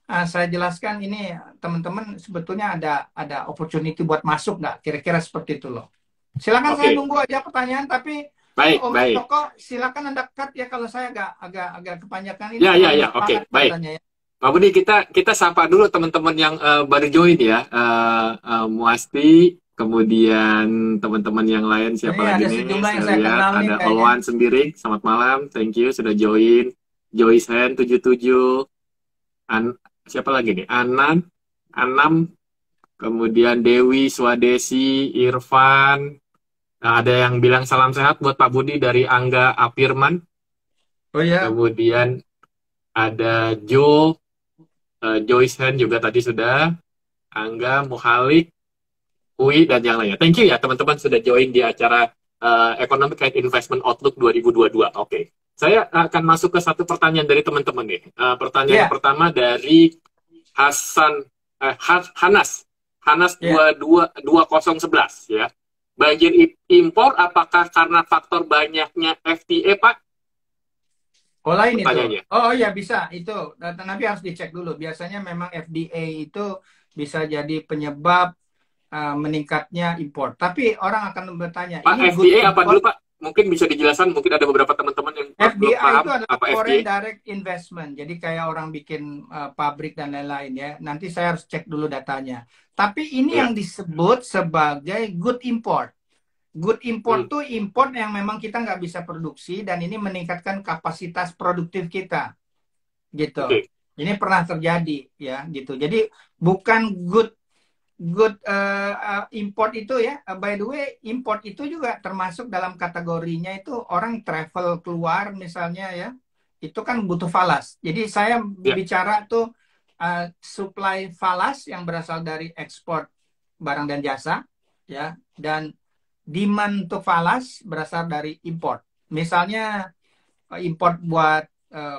saya jelaskan ini teman-teman, sebetulnya ada opportunity buat masuk nggak? Kira-kira seperti itu loh. Silakan, saya Oke. nunggu aja pertanyaan, tapi Baik, Om baik. Joko silakan Anda cut ya kalau saya agak kepanjangan, ini Ya, ya, terlalu ya. bersemangat Oke, baik. kelihatannya ya. Pak Budi, kita sapa dulu teman-teman yang baru join ya. Muasti, kemudian teman-teman yang lain siapa Ini lagi ada nih? sejumlah yang Saya saya lihat kenal nih ada kayaknya. Olwan sendiri. Selamat malam, thank you sudah join. Joyce Hen 77. Siapa lagi nih? Anam, kemudian Dewi, Swadesi, Irfan. Nah, ada yang bilang salam sehat buat Pak Budi dari Angga Apirman. Oh ya, Kemudian ada Joe, Joyce Hen juga tadi sudah. Angga, Muhalik, Ui, dan yang lainnya. Thank you ya teman-teman sudah join di acara Economic and Investment Outlook 2022. Oke. Saya akan masuk ke satu pertanyaan dari teman-teman nih. Pertanyaan yang ya, pertama dari Hasan Hanas. Hanas ya. 2011 ya. Banjir impor apakah karena faktor banyaknya FTA, Pak? Oh lain itu. Pertanyaannya. Oh ya bisa itu. Nanti harus dicek dulu. Biasanya memang FDA itu bisa jadi penyebab meningkatnya impor. Tapi orang akan bertanya, Pak, ini good FDI apa dulu, import? Pak? Mungkin bisa dijelaskan, mungkin ada beberapa teman-teman yang belum FDI paham itu adalah apa foreign FDI. direct investment. Jadi kayak orang bikin pabrik dan lain-lain ya. Nanti saya harus cek dulu datanya. Tapi ini Iya. yang disebut sebagai good import. Good import Hmm. tuh import yang memang kita nggak bisa produksi dan ini meningkatkan kapasitas produktif kita, gitu. Oke. Ini pernah terjadi ya, gitu. Jadi bukan good good import itu ya. By the way, import itu juga termasuk dalam kategorinya itu orang travel keluar misalnya ya. Itu kan butuh falas. Jadi saya Ya. bicara tuh supply falas yang berasal dari ekspor barang dan jasa ya, dan demand untuk falas berasal dari import. Misalnya import buat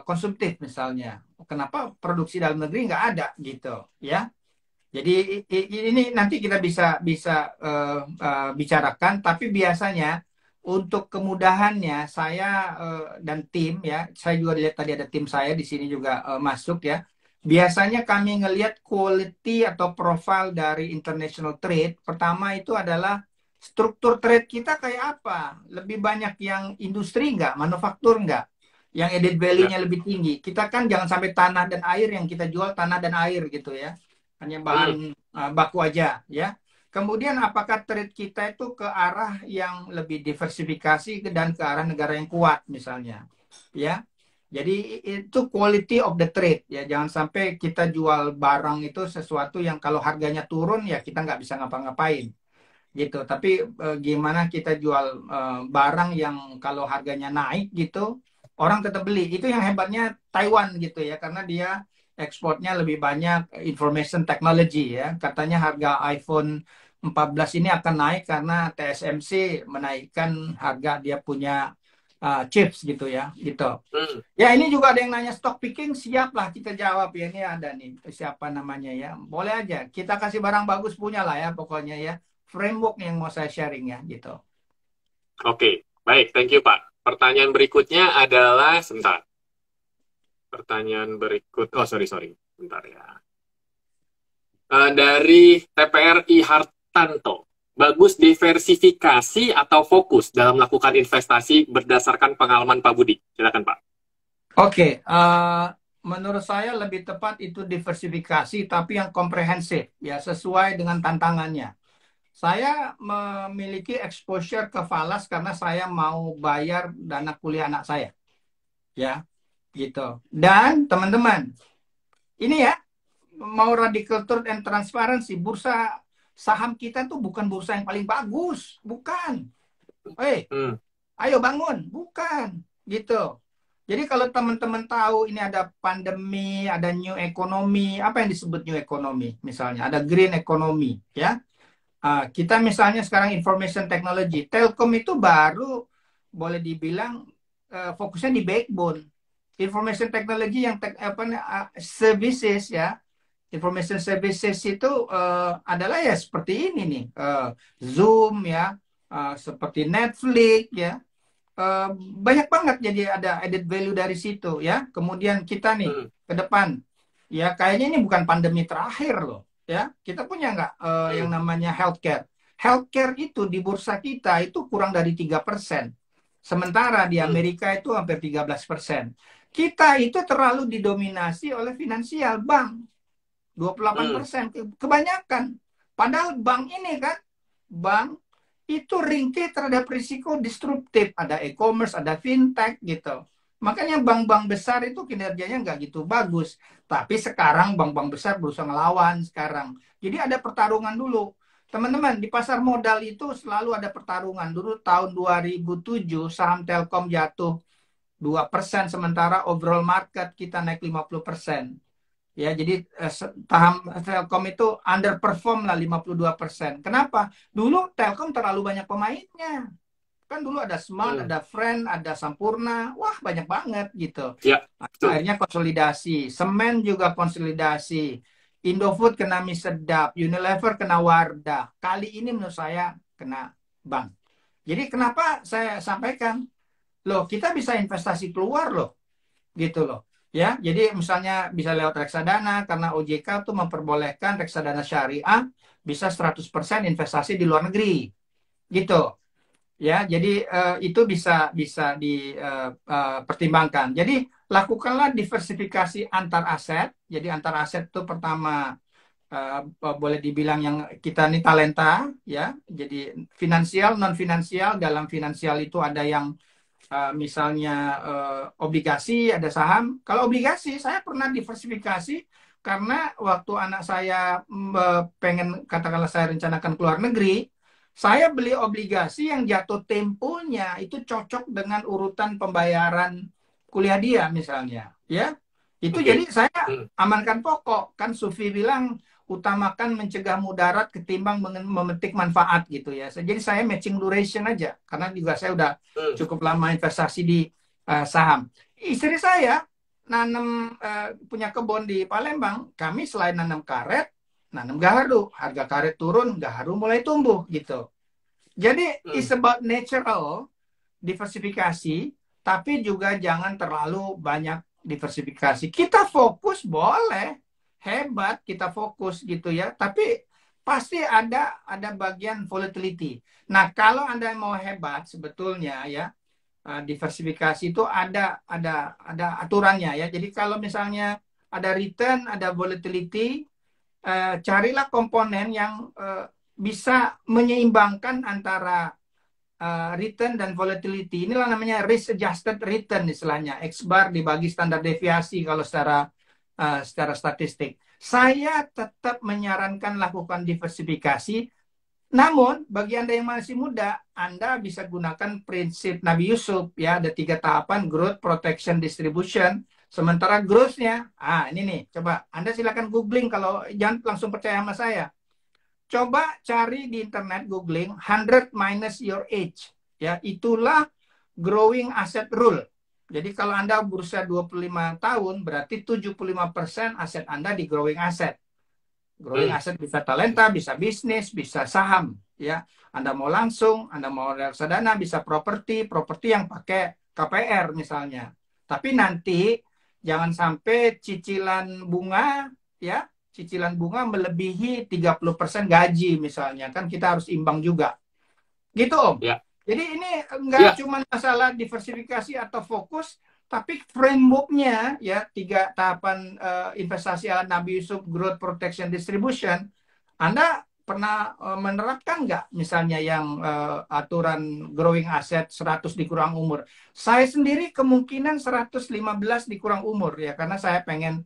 konsumtif misalnya. Kenapa produksi dalam negeri nggak ada gitu ya? Jadi ini nanti kita bisa bisa bicarakan. Tapi biasanya untuk kemudahannya saya dan tim ya, saya juga lihat tadi ada tim saya di sini juga masuk ya. Biasanya kami ngelihat quality atau profile dari international trade. Pertama itu adalah struktur trade kita kayak apa? Lebih banyak yang industri nggak, manufaktur nggak? Yang added Ya. value-nya lebih tinggi. Kita kan jangan sampai tanah dan air yang kita jual tanah dan air gitu ya. Hanya Hmm. bahan baku aja ya. Kemudian apakah trade kita itu ke arah yang lebih diversifikasi dan ke arah negara yang kuat misalnya ya. Jadi itu quality of the trade ya. Jangan sampai kita jual barang itu sesuatu yang kalau harganya turun ya kita nggak bisa ngapa-ngapain gitu. Tapi gimana kita jual barang yang kalau harganya naik gitu, orang tetap beli. Itu yang hebatnya Taiwan gitu ya, karena dia ekspornya lebih banyak information technology ya. Katanya harga iPhone 14 ini akan naik karena TSMC menaikkan harga dia punya chips gitu ya, gitu. Hmm. Ya ini juga ada yang nanya stock picking, siap lah kita jawab ya. Ini ada nih siapa namanya ya. Boleh aja kita kasih barang bagus punya lah ya pokoknya ya. Framework yang mau saya sharing ya gitu. Oke. Baik, thank you, Pak. Pertanyaan berikutnya adalah, sebentar. Pertanyaan berikut, oh sorry, sorry. Bentar ya. Dari TPRI Hartanto. Bagus diversifikasi atau fokus dalam melakukan investasi berdasarkan pengalaman Pak Budi? Silakan, Pak. Oke, menurut saya lebih tepat itu diversifikasi tapi yang komprehensif ya sesuai dengan tantangannya. Saya memiliki exposure ke falas karena saya mau bayar dana kuliah anak saya ya gitu. Dan teman-teman, ini ya mau radical truth and transparency, bursa saham kita tuh bukan bursa yang paling bagus, bukan. Hmm. Ayo bangun, bukan gitu. Jadi kalau teman-teman tahu ini ada pandemi, ada new economy, apa yang disebut new economy? Misalnya ada green economy, ya. Kita misalnya sekarang information technology, Telkom itu baru boleh dibilang fokusnya di backbone. Information technology yang services ya, information services itu adalah ya seperti ini nih, Zoom ya, seperti Netflix ya. Banyak banget jadi ada added value dari situ ya. Kemudian kita nih Hmm. ke depan ya kayaknya ini bukan pandemi terakhir loh ya. Kita punya nggak Hmm. yang namanya healthcare? Healthcare itu di bursa kita itu kurang dari 3%. Sementara di Hmm. Amerika itu hampir 13%. Kita itu terlalu didominasi oleh finansial bank. Hmm. 28%. Kebanyakan. Padahal bank ini kan, bank itu ringkih terhadap risiko disruptif. Ada e-commerce, ada fintech gitu. Makanya bank-bank besar itu kinerjanya nggak gitu bagus. Tapi sekarang bank-bank besar berusaha ngelawan sekarang. Jadi ada pertarungan dulu. Teman-teman, di pasar modal itu selalu ada pertarungan. Dulu tahun 2007 saham Telkom jatuh 2%, sementara overall market kita naik 50%. Ya, jadi saham Telkom itu underperform lah 52%. Kenapa? Dulu Telkom terlalu banyak pemainnya. Kan dulu ada Smart, Hmm. ada Friend, ada Sampurna. Wah, banyak banget gitu. Ya, betul. Akhirnya konsolidasi. Semen juga konsolidasi. Indofood kena mie sedap. Unilever kena Wardah. Kali ini menurut saya kena bank. Jadi kenapa saya sampaikan? Loh, kita bisa investasi keluar loh. Gitu loh. Ya, jadi misalnya bisa lewat reksadana karena OJK tuh memperbolehkan reksadana syariah bisa 100% investasi di luar negeri. Gitu. Ya, jadi itu bisa bisa dipertimbangkan. Jadi lakukanlah diversifikasi antar aset. Jadi antar aset itu pertama boleh dibilang yang kita ini talenta, ya. Jadi finansial, non finansial. Dalam finansial itu ada yang misalnya obligasi, ada saham. Kalau obligasi, saya pernah diversifikasi karena waktu anak saya pengen, katakanlah saya rencanakan keluar negeri, saya beli obligasi yang jatuh temponya itu cocok dengan urutan pembayaran kuliah dia misalnya, ya. Itu Oke. jadi saya Hmm. amankan pokok. Kan Sufi bilang utamakan mencegah mudarat ketimbang memetik manfaat gitu ya. Jadi saya matching duration aja karena juga saya udah Hmm. cukup lama investasi di saham. Istri saya nanam punya kebun di Palembang. Kami selain nanam karet, nanam gaharu. Harga karet turun, gaharu mulai tumbuh gitu. Jadi Hmm. it's about natural diversifikasi, tapi juga jangan terlalu banyak diversifikasi. Kita fokus boleh, hebat kita fokus gitu ya, tapi pasti ada bagian volatility. Nah, kalau Anda mau hebat sebetulnya ya, diversifikasi itu ada aturannya ya. Jadi kalau misalnya ada return, ada volatility, carilah komponen yang bisa menyeimbangkan antara return dan volatility. Inilah namanya risk adjusted return istilahnya. X bar dibagi standar deviasi kalau secara statistik. Saya tetap menyarankan lakukan diversifikasi. Namun bagi Anda yang masih muda, Anda bisa gunakan prinsip Nabi Yusuf ya, ada 3 tahapan: growth, protection, distribution. Sementara growth-nya, ini nih, coba Anda silakan googling, kalau jangan langsung percaya sama saya. Coba cari di internet, googling 100 minus your age. Ya, itulah growing asset rule. Jadi kalau Anda berusia 25 tahun, berarti 75% aset Anda di growing asset. Growing Hmm. asset bisa talenta, bisa bisnis, bisa saham. Ya, Anda mau langsung, Anda mau reksadana, bisa properti, properti yang pakai KPR misalnya. Tapi nanti jangan sampai cicilan bunga, ya, cicilan bunga melebihi 30% gaji misalnya. Kan kita harus imbang juga. Gitu, Om. Ya. Jadi ini nggak Ya. cuma masalah diversifikasi atau fokus, tapi frameworknya ya 3 tahapan investasi ala Nabi Yusuf, growth, protection, distribution. Anda pernah menerapkan nggak misalnya yang aturan growing asset 100 dikurang umur? Saya sendiri kemungkinan 115 dikurang umur ya, karena saya pengen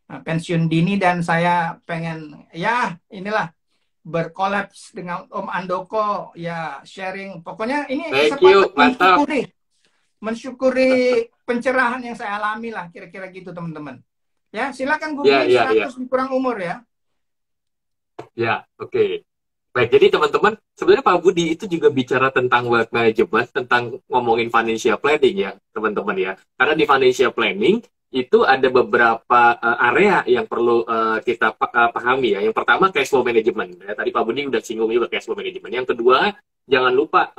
pensiun dini dan saya pengen ya inilah berkolaps dengan Om Andoko ya, sharing. Pokoknya ini Thank kesempatan you. Mantap. mensyukuri pencerahan yang saya alami lah, kira-kira gitu teman-teman. Ya, silakan Ya, googling ya, ya. 100 kurang umur ya. Ya, oke. Baik, jadi teman-teman, sebenarnya Pak Budi itu juga bicara tentang wealth management, tentang ngomongin financial planning ya, teman-teman ya. Karena di financial planning itu ada beberapa area yang perlu kita pahami ya. Yang pertama cash flow management. Ya, tadi Pak Budi udah singgung juga cash flow management. Yang kedua, jangan lupa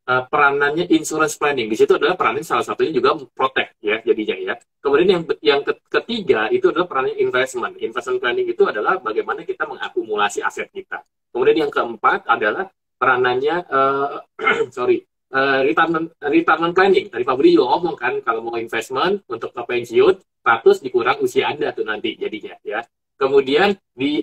peranannya insurance planning. Di situ adalah perannya salah satunya juga protect ya jadinya ya. Kemudian yang ketiga itu adalah perannya investment. Investment planning itu adalah bagaimana kita mengakumulasi aset kita. Kemudian yang keempat adalah peranannya retirement planning. Tadi Pak Budi juga ngomong kan kalau mau investment untuk ke pensiun 100 dikurang usia Anda tuh nanti jadinya ya. Kemudian di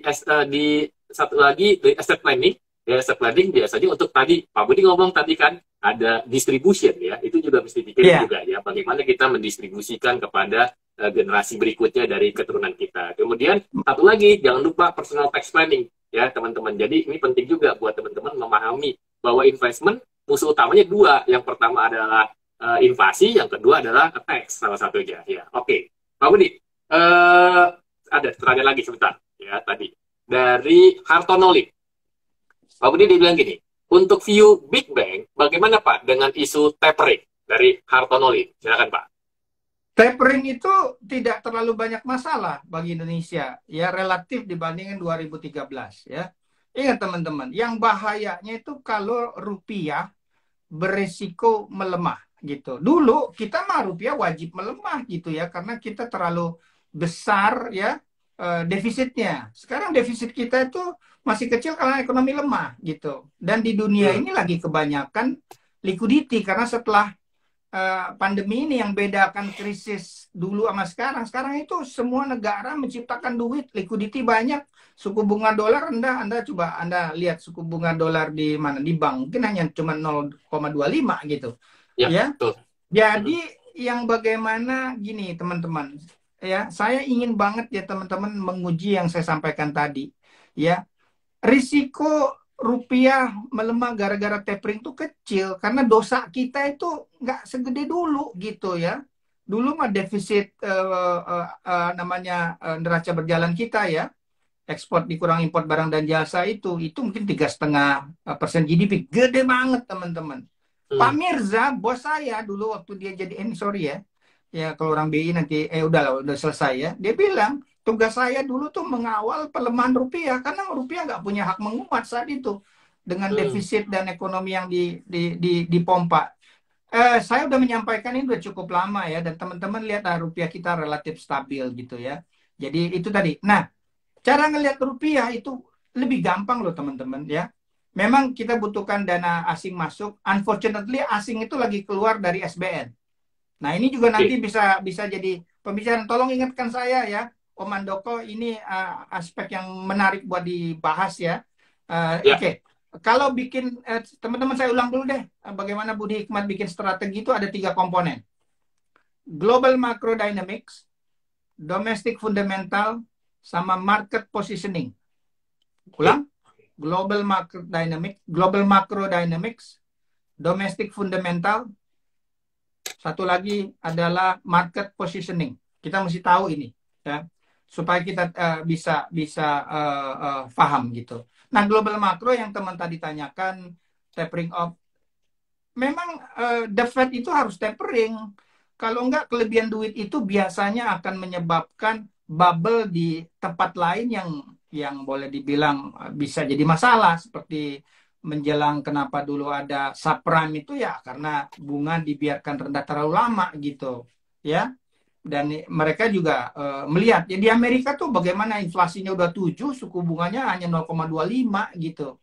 satu lagi di asset planning. Ya, asset planning biasanya untuk tadi Pak Budi ngomong tadi kan ada distribution ya, itu juga mesti dipikirin Iya. juga ya, bagaimana kita mendistribusikan kepada generasi berikutnya dari keturunan kita. Kemudian satu lagi, jangan lupa personal tax planning ya teman-teman. Jadi ini penting juga buat teman-teman memahami bahwa investment musuh utamanya dua. Yang pertama adalah invasi, yang kedua adalah tax salah satunya ya. Oke, Pak Budi, ada terakhir lagi sebentar ya tadi dari Hartonolik. Pak Budi dia bilang gini, untuk view Big Bang, bagaimana Pak dengan isu tapering dari Hartonolik? Silakan Pak. Tapering itu tidak terlalu banyak masalah bagi Indonesia ya, relatif dibandingkan 2013 ya. Ingat teman-teman, yang bahayanya itu kalau rupiah beresiko melemah. gitu. Dulu kita mah rupiah wajib melemah gitu ya, karena kita terlalu besar ya defisitnya. Sekarang defisit kita itu masih kecil karena ekonomi lemah gitu. Dan di dunia Hmm. ini lagi kebanyakan liquidity, karena setelah pandemi ini yang bedakan krisis dulu sama sekarang. Sekarang itu semua negara menciptakan duit, liquidity banyak, suku bunga dolar rendah. Anda coba Anda lihat suku bunga dolar di mana, di bank mungkin hanya cuma 0,25 gitu. Ya, Ya. betul. Jadi Mhm. yang bagaimana gini teman-teman, ya saya ingin banget ya teman-teman menguji yang saya sampaikan tadi. Ya, risiko rupiah melemah gara-gara tapering itu kecil karena dosa kita itu nggak segede dulu gitu ya. Dulu mah defisit namanya neraca berjalan kita ya, ekspor dikurang impor barang dan jasa itu mungkin 3,5% GDP, gede banget teman-teman. Pak Hmm. Mirza, bos saya dulu waktu dia jadi, sorry ya, ya kalau orang BI nanti, udahlah, udah selesai ya. Dia bilang, tugas saya dulu tuh mengawal pelemahan rupiah, karena rupiah nggak punya hak menguat saat itu. Dengan Hmm. defisit dan ekonomi yang dipompa. Saya udah menyampaikan ini udah cukup lama ya, dan teman-teman lihat rupiah kita relatif stabil gitu ya. Jadi itu tadi. Nah, cara ngelihat rupiah itu lebih gampang loh teman-teman ya. Memang kita butuhkan dana asing masuk. Unfortunately asing itu lagi keluar dari SBN. Nah ini juga Oke. nanti bisa bisa jadi pembicaraan. Tolong ingatkan saya ya, Om Andoko. Ini aspek yang menarik buat dibahas ya. Ya. Oke. Kalau bikin teman-teman saya ulang dulu deh. Bagaimana Budi Hikmat bikin strategi itu ada 3 komponen. Global macro dynamics, domestic fundamental, sama market positioning. Oke. Ulang, global macro dynamics, domestic fundamental, satu lagi adalah market positioning. Kita mesti tahu ini, ya, supaya kita bisa bisa paham gitu. Nah, global macro yang teman tadi tanyakan, tapering off, memang the Fed itu harus tapering. Kalau enggak, kelebihan duit itu biasanya akan menyebabkan bubble di tempat lain yang boleh dibilang bisa jadi masalah, seperti menjelang kenapa dulu ada subprime itu ya karena bunga dibiarkan rendah terlalu lama gitu ya. Dan mereka juga melihat ya di Amerika tuh bagaimana inflasinya udah 7, suku bunganya hanya 0,25 gitu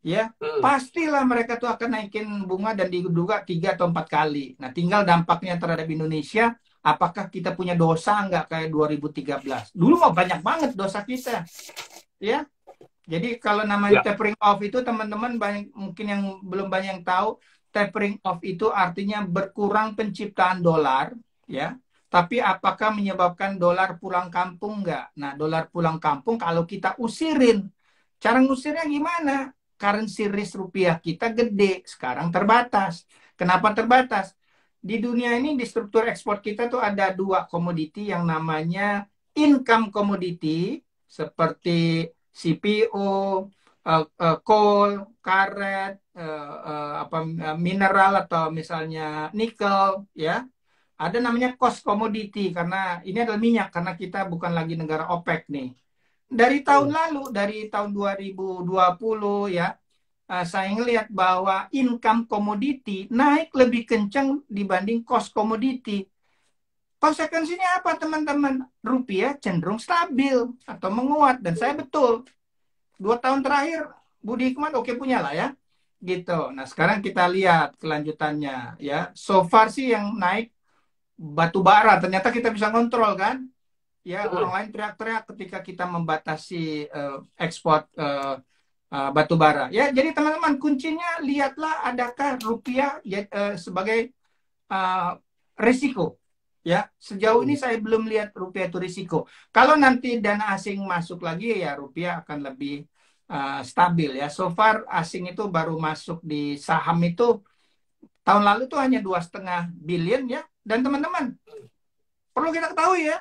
ya. Hmm. Pastilah mereka tuh akan naikin bunga dan diduga 3 atau 4 kali. Nah, tinggal dampaknya terhadap Indonesia, apakah kita punya dosa nggak kayak 2013? Dulu mah banyak banget dosa kita, ya. Jadi kalau namanya Ya. tapering off itu teman-teman banyak mungkin yang belum banyak yang tahu, tapering off itu artinya berkurang penciptaan dolar, ya. Tapi apakah menyebabkan dolar pulang kampung nggak? Nah, dolar pulang kampung kalau kita usirin. Cara ngusirnya gimana? Currency risk rupiah kita gede, sekarang terbatas. Kenapa terbatas? Di dunia ini di struktur ekspor kita tuh ada 2 komoditi yang namanya income commodity seperti CPO, coal, karet, mineral atau misalnya nikel, ya. Ada namanya cost commodity karena ini adalah minyak karena kita bukan lagi negara OPEC nih. Dari tahun Hmm. lalu, dari tahun 2020 ya, saya ngelihat bahwa income commodity naik lebih kencang dibanding cost commodity. Konsekuensinya apa teman-teman? Rupiah cenderung stabil atau menguat dan saya Hmm. betul 2 tahun terakhir Budi Hikmat oke punya lah ya gitu. Nah sekarang kita lihat kelanjutannya ya. So far sih yang naik batu bara. Ternyata kita bisa kontrol kan? Ya orang Hmm. lain teriak-teriak ketika kita membatasi ekspor batu bara. Ya jadi teman-teman kuncinya lihatlah adakah rupiah ya, sebagai uh, risiko. Ya, sejauh ini Hmm. saya belum lihat rupiah itu risiko. Kalau nanti dana asing masuk lagi ya rupiah akan lebih stabil ya. So far asing itu baru masuk di saham itu tahun lalu tuh hanya 2,5 billion ya. Dan teman-teman perlu kita ketahui ya,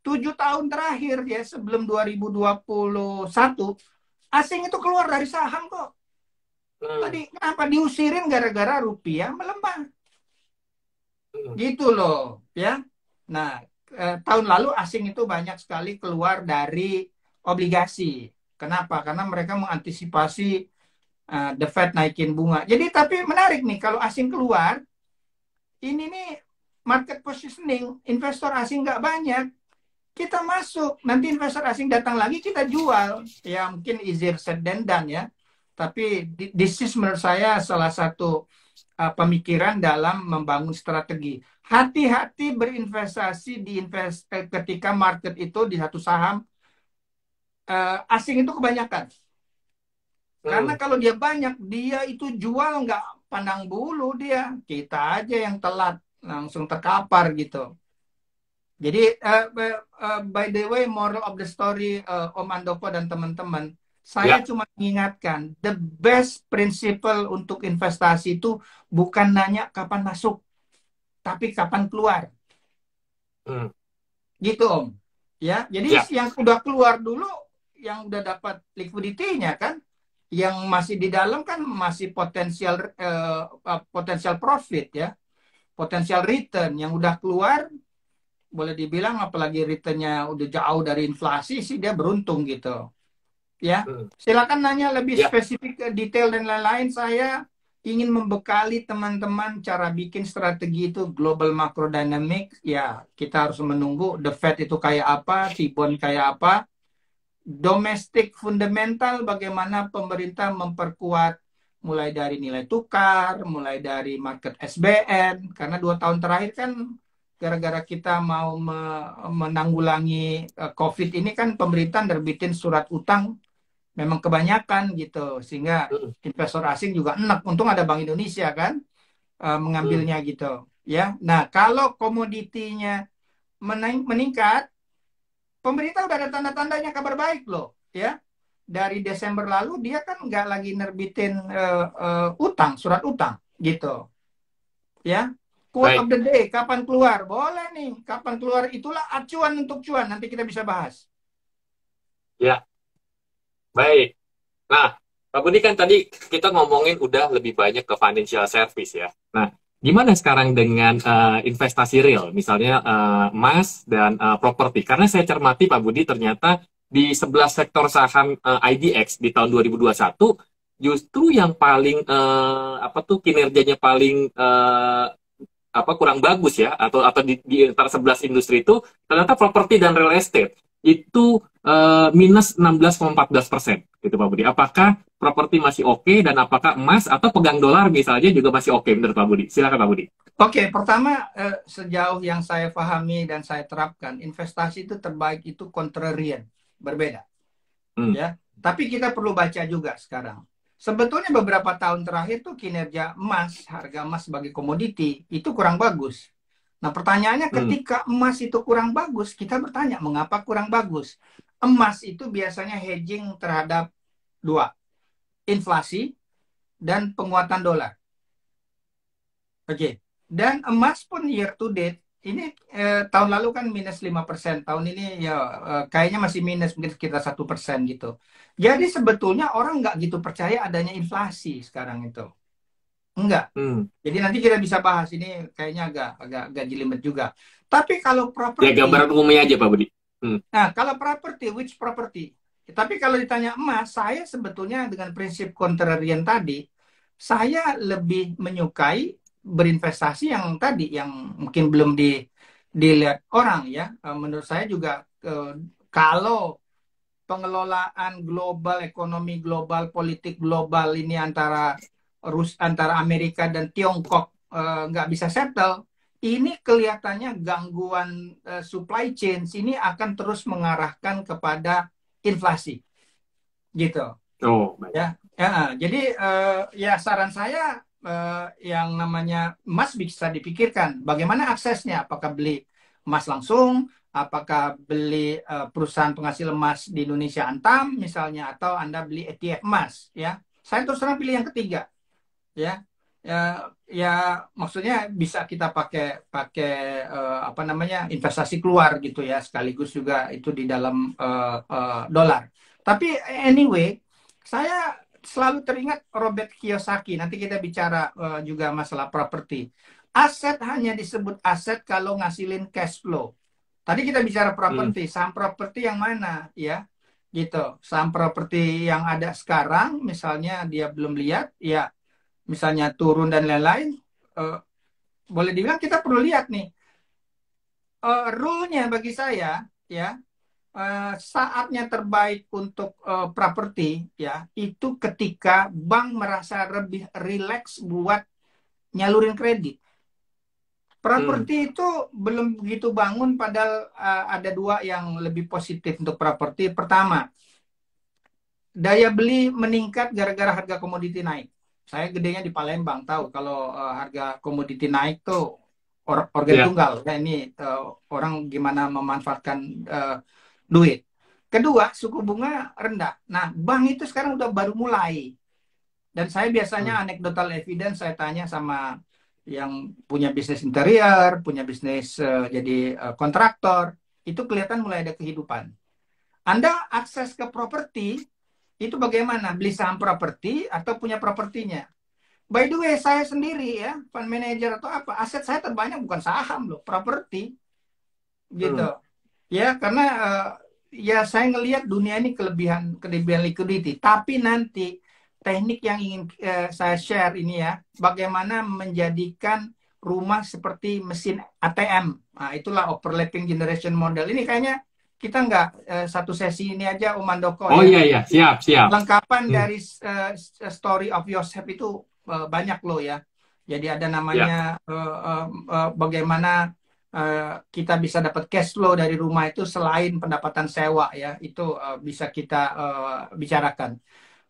7 tahun terakhir ya sebelum 2021 asing itu keluar dari saham kok. Hmm. Tadi kenapa diusirin gara-gara rupiah melemah? Hmm. Gitu loh, ya. Nah, tahun lalu asing itu banyak sekali keluar dari obligasi. Kenapa? Karena mereka mengantisipasi The Fed naikin bunga. Jadi tapi menarik nih kalau asing keluar, ini nih market positioning, investor asing nggak banyak, kita masuk, nanti investor asing datang lagi kita jual. Ya mungkin easier said than done ya. Tapi this is menurut saya salah satu pemikiran dalam membangun strategi. Hati-hati berinvestasi ketika market itu di satu saham asing itu kebanyakan. Karena kalau dia banyak, dia itu jual nggak pandang bulu dia. Kita aja yang telat, langsung terkapar gitu. Jadi, by the way, moral of the story, Om Andoko dan teman-teman, saya cuma mengingatkan, the best principle untuk investasi itu bukan nanya kapan masuk, tapi kapan keluar. Gitu, Om. Ya, jadi yang udah keluar dulu, yang udah dapat liquidity-nya kan, yang masih di dalam kan masih potensial profit ya, potensial return. Yang udah keluar boleh dibilang apalagi returnnya udah jauh dari inflasi sih dia beruntung gitu ya. Silakan nanya lebih spesifik detail dan lain-lain. Saya ingin membekali teman-teman cara bikin strategi itu global macro dynamic ya. Kita harus menunggu the Fed itu kayak apa, T-bond kayak apa. Domestic fundamental, bagaimana pemerintah memperkuat mulai dari nilai tukar, mulai dari market SBN, karena 2 tahun terakhir kan gara-gara kita mau menanggulangi COVID ini kan pemerintah nerbitin surat utang memang kebanyakan gitu, sehingga investor asing juga enak. Untung ada Bank Indonesia kan mengambilnya gitu ya. Nah, kalau komoditinya meningkat, pemerintah udah ada tanda-tandanya kabar baik loh ya. Dari Desember lalu dia kan nggak lagi nerbitin utang, surat utang gitu ya. Quote of the day, kapan keluar? Boleh nih, kapan keluar itulah acuan untuk cuan. Nanti kita bisa bahas. Ya, baik. Nah, Pak Budi kan tadi kita ngomongin udah lebih banyak ke financial service ya. Nah, gimana sekarang dengan investasi real, misalnya emas dan properti? Karena saya cermati Pak Budi ternyata di 11 sektor saham IDX di tahun 2021 justru yang paling kinerjanya paling kurang bagus ya, atau di antara 11 industri itu ternyata properti dan real estate itu minus 16,14% gitu Pak Budi. Apakah properti masih oke, dan apakah emas atau pegang dolar misalnya juga masih oke menurut Pak Budi? Silakan Pak Budi. Oke, pertama sejauh yang saya pahami dan saya terapkan, investasi itu terbaik itu contrarian, berbeda. Ya, tapi kita perlu baca juga sekarang. Sebetulnya beberapa tahun terakhir tuh kinerja emas, harga emas sebagai komoditi itu kurang bagus. Nah, pertanyaannya ketika emas itu kurang bagus, kita bertanya mengapa kurang bagus? Emas itu biasanya hedging terhadap 2, inflasi dan penguatan dolar. Oke. Dan emas pun year to date ini tahun lalu kan minus 5%, tahun ini ya kayaknya masih minus, mungkin sekitar 1% gitu. Jadi sebetulnya orang nggak gitu percaya adanya inflasi sekarang itu. Enggak. Jadi nanti kita bisa bahas, ini kayaknya agak jelimet juga. Tapi kalau properti, ya gambaran umumnya aja Pak Budi. Nah, kalau properti, which property? Tapi kalau ditanya emas, saya sebetulnya dengan prinsip contrarian tadi, saya lebih menyukai berinvestasi yang tadi, yang mungkin belum dilihat orang ya. Menurut saya juga kalau pengelolaan global, ekonomi global, politik global ini antara Amerika dan Tiongkok nggak bisa settle, ini kelihatannya gangguan supply chain ini akan terus mengarahkan kepada inflasi, gitu. Oh, ya. Jadi ya saran saya yang namanya emas bisa dipikirkan. Bagaimana aksesnya? Apakah beli emas langsung? Apakah beli perusahaan penghasil emas di Indonesia Antam misalnya, atau Anda beli ETF emas? Ya, saya terus terang pilih yang ketiga. Ya, maksudnya bisa kita pakai investasi keluar gitu ya, sekaligus juga itu di dalam dolar. Tapi anyway, saya selalu teringat Robert Kiyosaki. Nanti kita bicara juga masalah properti. Aset hanya disebut aset kalau ngasilin cash flow. Tadi kita bicara properti, saham properti yang mana ya? Gitu. Saham properti yang ada sekarang, misalnya dia belum lihat, ya misalnya turun dan lain-lain, boleh dibilang kita perlu lihat nih rule-nya bagi saya ya. Saatnya terbaik untuk properti ya itu ketika bank merasa lebih rileks buat nyalurin kredit. Properti itu belum begitu bangun, padahal ada dua yang lebih positif untuk properti. Pertama, daya beli meningkat gara-gara harga komoditi naik. Saya gedenya di Palembang, tahu kalau harga komoditi naik tuh organ Ya. tunggal. Ya, ini orang gimana memanfaatkan duit. Kedua, suku bunga rendah. Nah, bank itu sekarang udah baru mulai. Dan saya biasanya anecdotal evidence saya tanya sama yang punya bisnis interior, punya bisnis jadi kontraktor, itu kelihatan mulai ada kehidupan. Anda akses ke properti, itu bagaimana? Beli saham properti atau punya propertinya? By the way, saya sendiri ya, fund manager atau apa, aset saya terbanyak bukan saham loh, properti. Gitu. Ya, karena ya saya ngelihat dunia ini kelebihan liquidity. Tapi nanti teknik yang ingin saya share ini ya, bagaimana menjadikan rumah seperti mesin ATM. Nah, itulah overlapping generation model. Ini kayaknya kita nggak satu sesi ini aja, Om Mandoko Oh ya. iya iya, siap siap. Lengkapan dari story of Yosef itu banyak loh ya. Jadi ada Ya, namanya bagaimana kita bisa dapat cash flow dari rumah itu selain pendapatan sewa ya. Itu bisa kita bicarakan.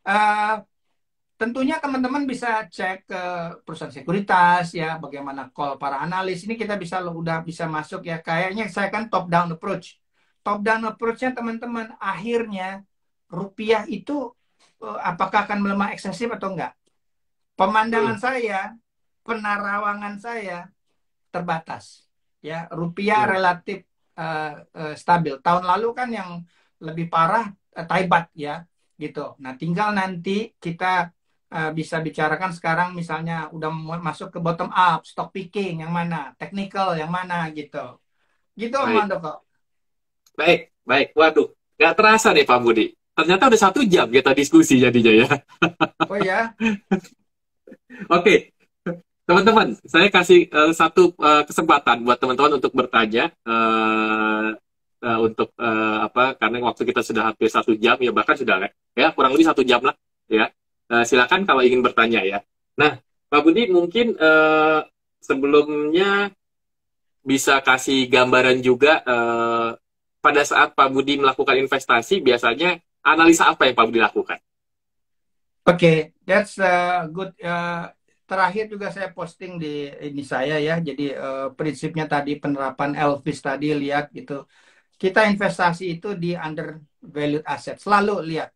Uh, Tentunya teman-teman bisa cek ke perusahaan sekuritas ya, bagaimana call para analis. Ini kita udah bisa masuk ya. Kayaknya saya kan top down approach. Top down approach-nya teman-teman akhirnya rupiah itu apakah akan melemah eksesif atau enggak? Pemandangan saya, penerawangan saya terbatas. Ya, rupiah relatif stabil. Tahun lalu kan yang lebih parah Thai baht ya, gitu. Nah, tinggal nanti kita bisa bicarakan sekarang misalnya udah masuk ke bottom up, stock picking yang mana, technical yang mana gitu. Gitu Om baik. Handoko. Baik, baik. Waduh, nggak terasa nih Pak Budi. Ternyata udah 1 jam kita diskusi jadinya ya. Oh ya, Oke, teman-teman, saya kasih satu kesempatan buat teman-teman untuk bertanya untuk apa? Karena waktu kita sudah hampir 1 jam ya, bahkan sudah ya kurang lebih 1 jam lah ya. Silakan kalau ingin bertanya ya. Nah, Pak Budi mungkin sebelumnya bisa kasih gambaran juga pada saat Pak Budi melakukan investasi biasanya analisa apa yang Pak Budi lakukan? oke, that's good. Terakhir juga saya posting di ini saya ya. Jadi prinsipnya tadi penerapan Elvis tadi lihat gitu. Kita investasi itu di undervalued asset. Selalu lihat.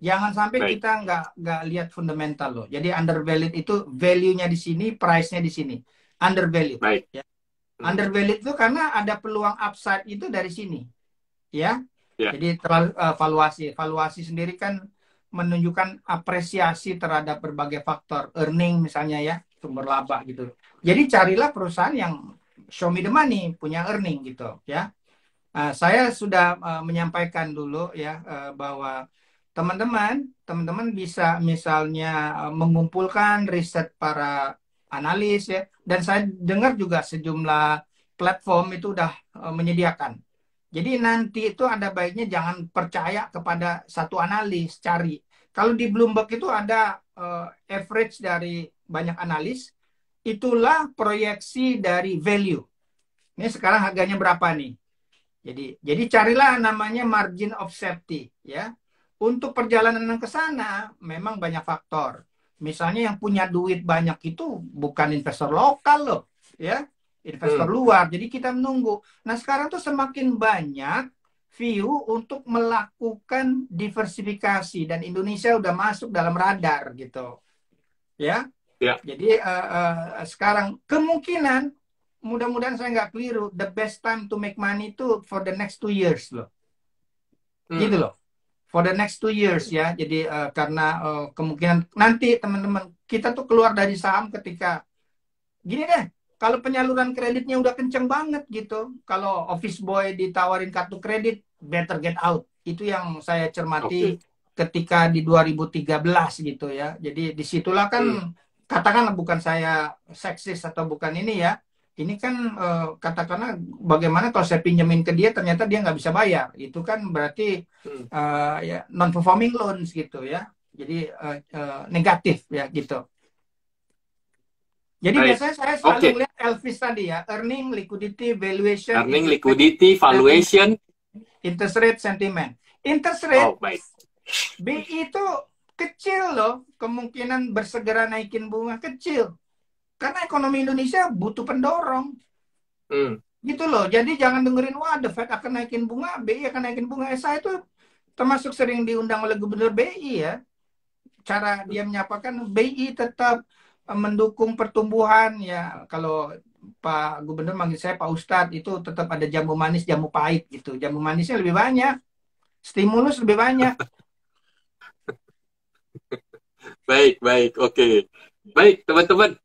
Jangan sampai Baik. kita nggak lihat fundamental loh. Jadi undervalued itu value-nya di sini, price-nya di sini. Undervalued. Baik. Ya. Undervalued itu karena ada peluang upside itu dari sini. Ya. Ya. Jadi terlalu valuasi. Valuasi sendiri kan menunjukkan apresiasi terhadap berbagai faktor. Earning misalnya ya, sumber laba gitu. Jadi carilah perusahaan yang show me the money, punya earning gitu ya. Saya sudah menyampaikan dulu ya bahwa teman-teman bisa misalnya mengumpulkan riset para analis ya, dan saya dengar juga sejumlah platform itu udah menyediakan. Jadi nanti itu ada baiknya jangan percaya kepada satu analis, cari. Kalau di Bloomberg itu ada average dari banyak analis, itulah proyeksi dari value. Ini sekarang harganya berapa nih? Jadi carilah namanya margin of safety ya. Untuk perjalanan ke sana memang banyak faktor. Misalnya yang punya duit banyak itu bukan investor lokal loh, ya. Investor luar. Jadi kita menunggu. Nah, sekarang tuh semakin banyak view untuk melakukan diversifikasi dan Indonesia udah masuk dalam radar gitu. Ya. Ya. Jadi sekarang kemungkinan mudah-mudahan saya nggak keliru, the best time to make money itu for the next 2 years loh. Gitu loh. For the next 2 years ya. Jadi karena kemungkinan nanti teman-teman kita tuh keluar dari saham ketika gini deh. Kalau penyaluran kreditnya udah kenceng banget gitu. Kalau office boy ditawarin kartu kredit, better get out. Itu yang saya cermati Oke. ketika di 2013 gitu ya. Jadi disitulah kan katakanlah bukan saya seksis atau bukan ini ya, ini kan katakanlah bagaimana kalau saya pinjemin ke dia ternyata dia nggak bisa bayar, itu kan berarti Hmm. ya non performing loans gitu ya, jadi negatif ya gitu. Jadi Baik. biasanya saya selalu Oke. melihat Elvis tadi ya, earning, liquidity, valuation, Earning, interest rate, liquidity, sentiment, valuation. interest rate, sentiment. Interest rate Oh, baik. BI itu kecil loh, kemungkinan bersegera naikin bunga kecil. Karena ekonomi Indonesia butuh pendorong. Hmm. Gitu loh. Jadi jangan dengerin, wah The Fed akan naikin bunga, BI akan naikin bunga. Saya itu termasuk sering diundang oleh Gubernur BI ya. Cara dia menyampaikan BI tetap mendukung pertumbuhan ya. Kalau Pak Gubernur manggil saya Pak Ustadz, itu tetap ada jamu manis, jamu pahit gitu. Jamu manisnya lebih banyak, stimulus lebih banyak. Baik, baik, oke. Baik, teman-teman.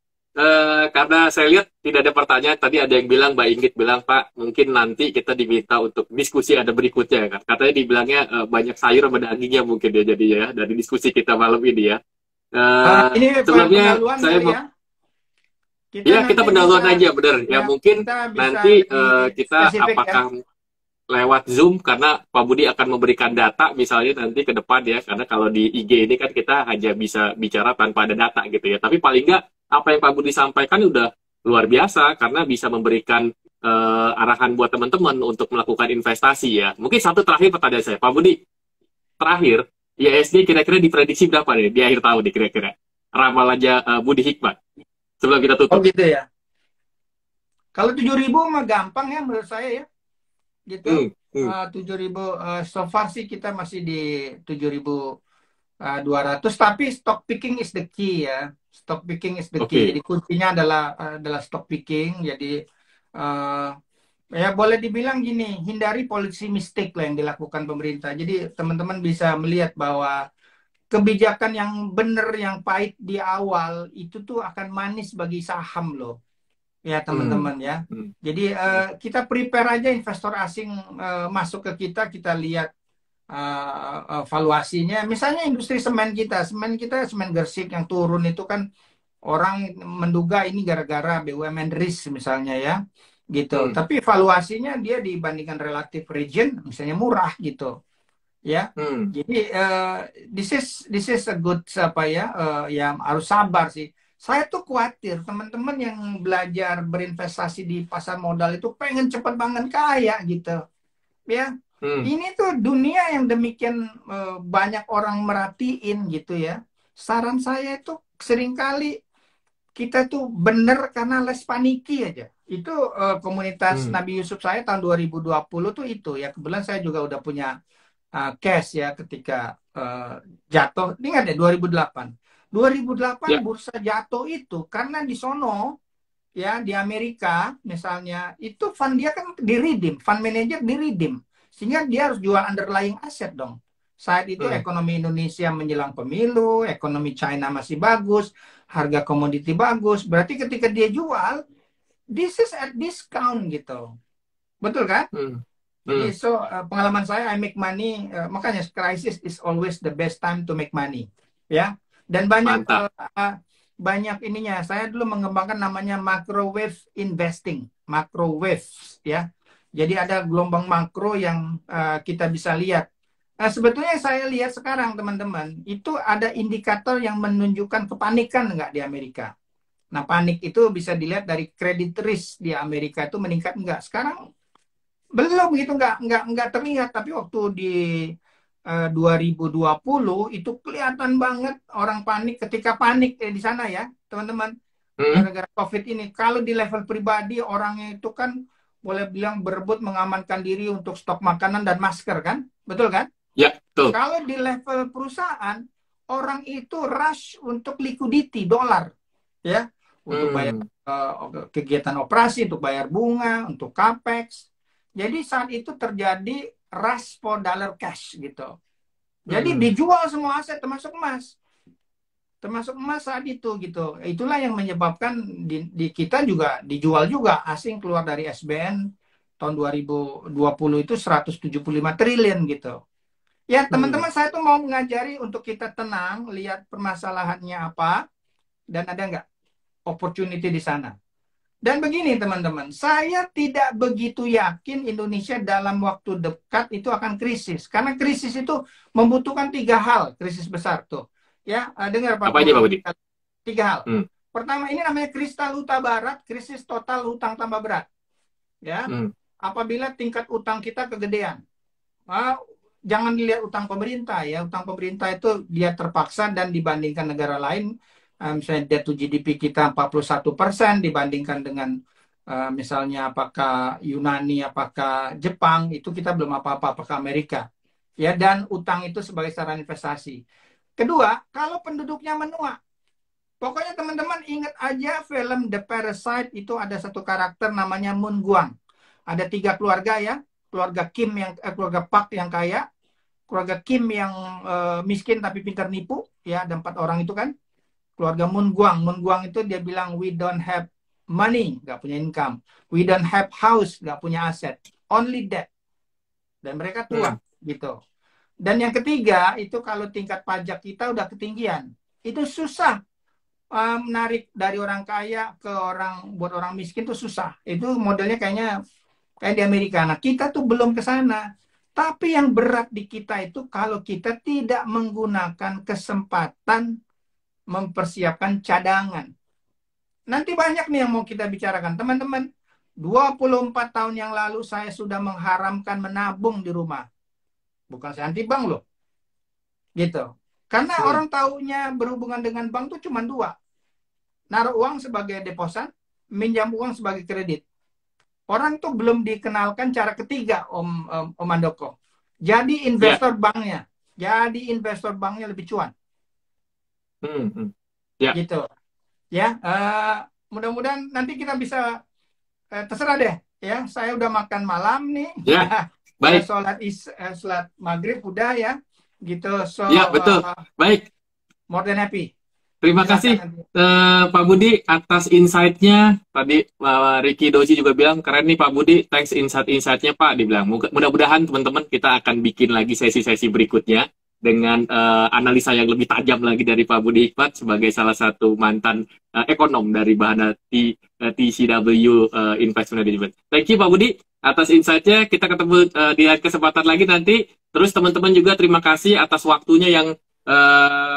Karena saya lihat tidak ada pertanyaan, tadi ada yang bilang, Mbak Inggit bilang, Pak, mungkin nanti kita diminta untuk diskusi ada berikutnya, kan? Katanya dibilangnya banyak sayur sama dagingnya mungkin ya, jadinya ya, dari diskusi kita malam ini ya. Ini Sebelumnya, pendahuluan saya kali mau, ya. Kita ya kita nanti bisa pendahuluan aja, bener. Ya ya, mungkin kita bisa nanti lebih kita spesifik ya. apakah lewat Zoom karena Pak Budi akan memberikan data misalnya nanti ke depan ya, karena kalau di IG ini kan kita hanya bisa bicara tanpa ada data gitu ya, tapi paling nggak apa yang Pak Budi sampaikan udah luar biasa karena bisa memberikan arahan buat teman-teman untuk melakukan investasi ya. Mungkin satu terakhir pertanyaan saya, Pak Budi, terakhir IHSG kira-kira diprediksi berapa nih di akhir tahun nih kira-kira, ramal aja Budi Hikmat sebelum kita Oh tutup. gitu ya. Kalau 7.000 mah gampang ya menurut saya ya. Gitu. Hmm, hmm, 7.000 so far sih kita masih di 7.200, tapi stock picking is the key ya. Stock picking is the key. Jadi oke. kuncinya adalah stock picking. Jadi uh, ya boleh dibilang gini, hindari policy mistake lah yang dilakukan pemerintah. Jadi teman-teman bisa melihat bahwa kebijakan yang benar, yang pahit di awal itu tuh akan manis bagi saham loh, ya Hmm, teman-teman ya. hmm, Jadi hmm. kita prepare aja investor asing masuk ke kita lihat valuasinya. Misalnya industri semen kita, semen Gersik yang turun itu kan orang menduga ini gara-gara BUMN risk misalnya ya, gitu. Hmm. Tapi valuasinya dia dibandingkan relatif region misalnya murah gitu ya. Hmm. Jadi this is a good apa ya, yang harus sabar sih. Saya tuh khawatir teman-teman yang belajar berinvestasi di pasar modal itu pengen cepat banget kaya gitu. Ya, Hmm. ini tuh dunia yang demikian banyak orang merhatiin gitu ya. Saran saya itu seringkali kita tuh bener karena les paniki aja. Itu komunitas Hmm. Nabi Yusuf saya tahun 2020 tuh itu ya. Kebetulan saya juga udah punya cash ya ketika jatuh. Ingat ya 2008. 2008 Ya. bursa jatuh itu karena di sono ya di Amerika misalnya itu fund dia kan di-redeem, fund manager di-redeem. Sehingga dia harus jual underlying aset dong. Saat itu Hmm. ekonomi Indonesia menjelang pemilu, ekonomi China masih bagus, harga komoditi bagus. Berarti ketika dia jual, this is at discount gitu. Betul kan? Hmm. Jadi Hmm. pengalaman saya I make money, makanya crisis is always the best time to make money, ya. Dan banyak Mantap. banyak ininya. Saya dulu mengembangkan namanya microwave investing, microwave ya. Jadi ada gelombang makro yang kita bisa lihat. Nah, sebetulnya saya lihat sekarang teman-teman, itu ada indikator yang menunjukkan kepanikan nggak di Amerika. Nah, panik itu bisa dilihat dari credit risk di Amerika itu meningkat nggak. Sekarang belum gitu, nggak terlihat, tapi waktu di 2020 itu kelihatan banget orang panik. Ketika panik di sana ya teman-teman, Hmm. gara-gara COVID ini. Kalau di level pribadi orangnya itu kan boleh bilang berebut mengamankan diri untuk stok makanan dan masker kan, betul kan? Ya, betul. Kalau di level perusahaan, orang itu rush untuk liquidity dolar ya, untuk bayar Hmm. kegiatan operasi, untuk bayar bunga, untuk capex. Jadi saat itu terjadi rush for dollar cash gitu. Jadi Hmm. dijual semua aset termasuk emas saat itu gitu. Itulah yang menyebabkan di kita juga dijual juga, asing keluar dari SBN tahun 2020 itu 175 triliun gitu. Ya Hmm. teman-teman, saya tuh mau mengajari untuk kita tenang, lihat permasalahannya apa, dan ada nggak opportunity di sana. Dan begini teman-teman, saya tidak begitu yakin Indonesia dalam waktu dekat itu akan krisis. Karena krisis itu membutuhkan 3 hal, krisis besar tuh. Ya, dengar Pak. Apa aja Pak Budi? 3 hal. Pertama, ini namanya kristal huta barat, krisis total hutang tambah berat. Ya, apabila tingkat utang kita kegedean. Jangan dilihat utang pemerintah ya. Utang pemerintah itu dia terpaksa dan dibandingkan negara lain, misalnya debt to GDP kita 41% dibandingkan dengan misalnya apakah Yunani, apakah Jepang, itu kita belum apa-apa, apakah Amerika. Ya, dan utang itu sebagai saran investasi. Kedua, kalau penduduknya menua. Pokoknya teman-teman ingat aja film The Parasite itu ada satu karakter namanya Moon Gwang. Ada 3 keluarga ya. Keluarga Kim keluarga Park yang kaya, keluarga Kim yang miskin tapi pintar nipu, ya, ada 4 orang itu kan. Keluarga Moon Gwang itu dia bilang we don't have money, nggak punya income. We don't have house, nggak punya aset. Only debt. Dan mereka tua, gitu. Dan yang ketiga, itu kalau tingkat pajak kita udah ketinggian. Itu susah menarik dari orang kaya ke buat orang miskin tuh susah. Itu modelnya kayak di Amerika. Nah, kita tuh belum ke sana. Tapi yang berat di kita itu kalau kita tidak menggunakan kesempatan mempersiapkan cadangan. Nanti banyak nih yang mau kita bicarakan. Teman-teman, 24 tahun yang lalu saya sudah mengharamkan menabung di rumah. Bukan saya anti bank loh. Gitu. Karena orang taunya berhubungan dengan bank tuh cuma 2. Naruh uang sebagai deposan, minjam uang sebagai kredit. Orang tuh belum dikenalkan cara ketiga, Om Andoko. Jadi investor banknya. Jadi investor banknya lebih cuan. Gitu. Ya, mudah-mudahan nanti kita bisa terserah deh. Ya, saya udah makan malam nih. Ya, baik. Sholat maghrib udah ya. Gitu. So, ya, betul. Baik. More than happy. Terima kasih Pak Budi atas insight-nya. Tadi Ricky Doji juga bilang, keren nih Pak Budi, thanks insight-nya Pak. Dibilang, mudah-mudahan teman-teman kita akan bikin lagi sesi-sesi berikutnya dengan analisa yang lebih tajam lagi dari Pak Budi Hikmat sebagai salah satu mantan ekonom dari Bahana TCW Investment Management. Thank you Pak Budi atas insight-nya. Kita ketemu di kesempatan lagi nanti. Terus teman-teman juga terima kasih atas waktunya yang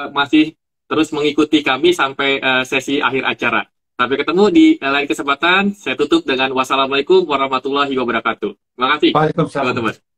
masih terus mengikuti kami sampai sesi akhir acara. Sampai ketemu di lain kesempatan. Saya tutup dengan wassalamualaikum warahmatullahi wabarakatuh. Terima kasih teman-teman.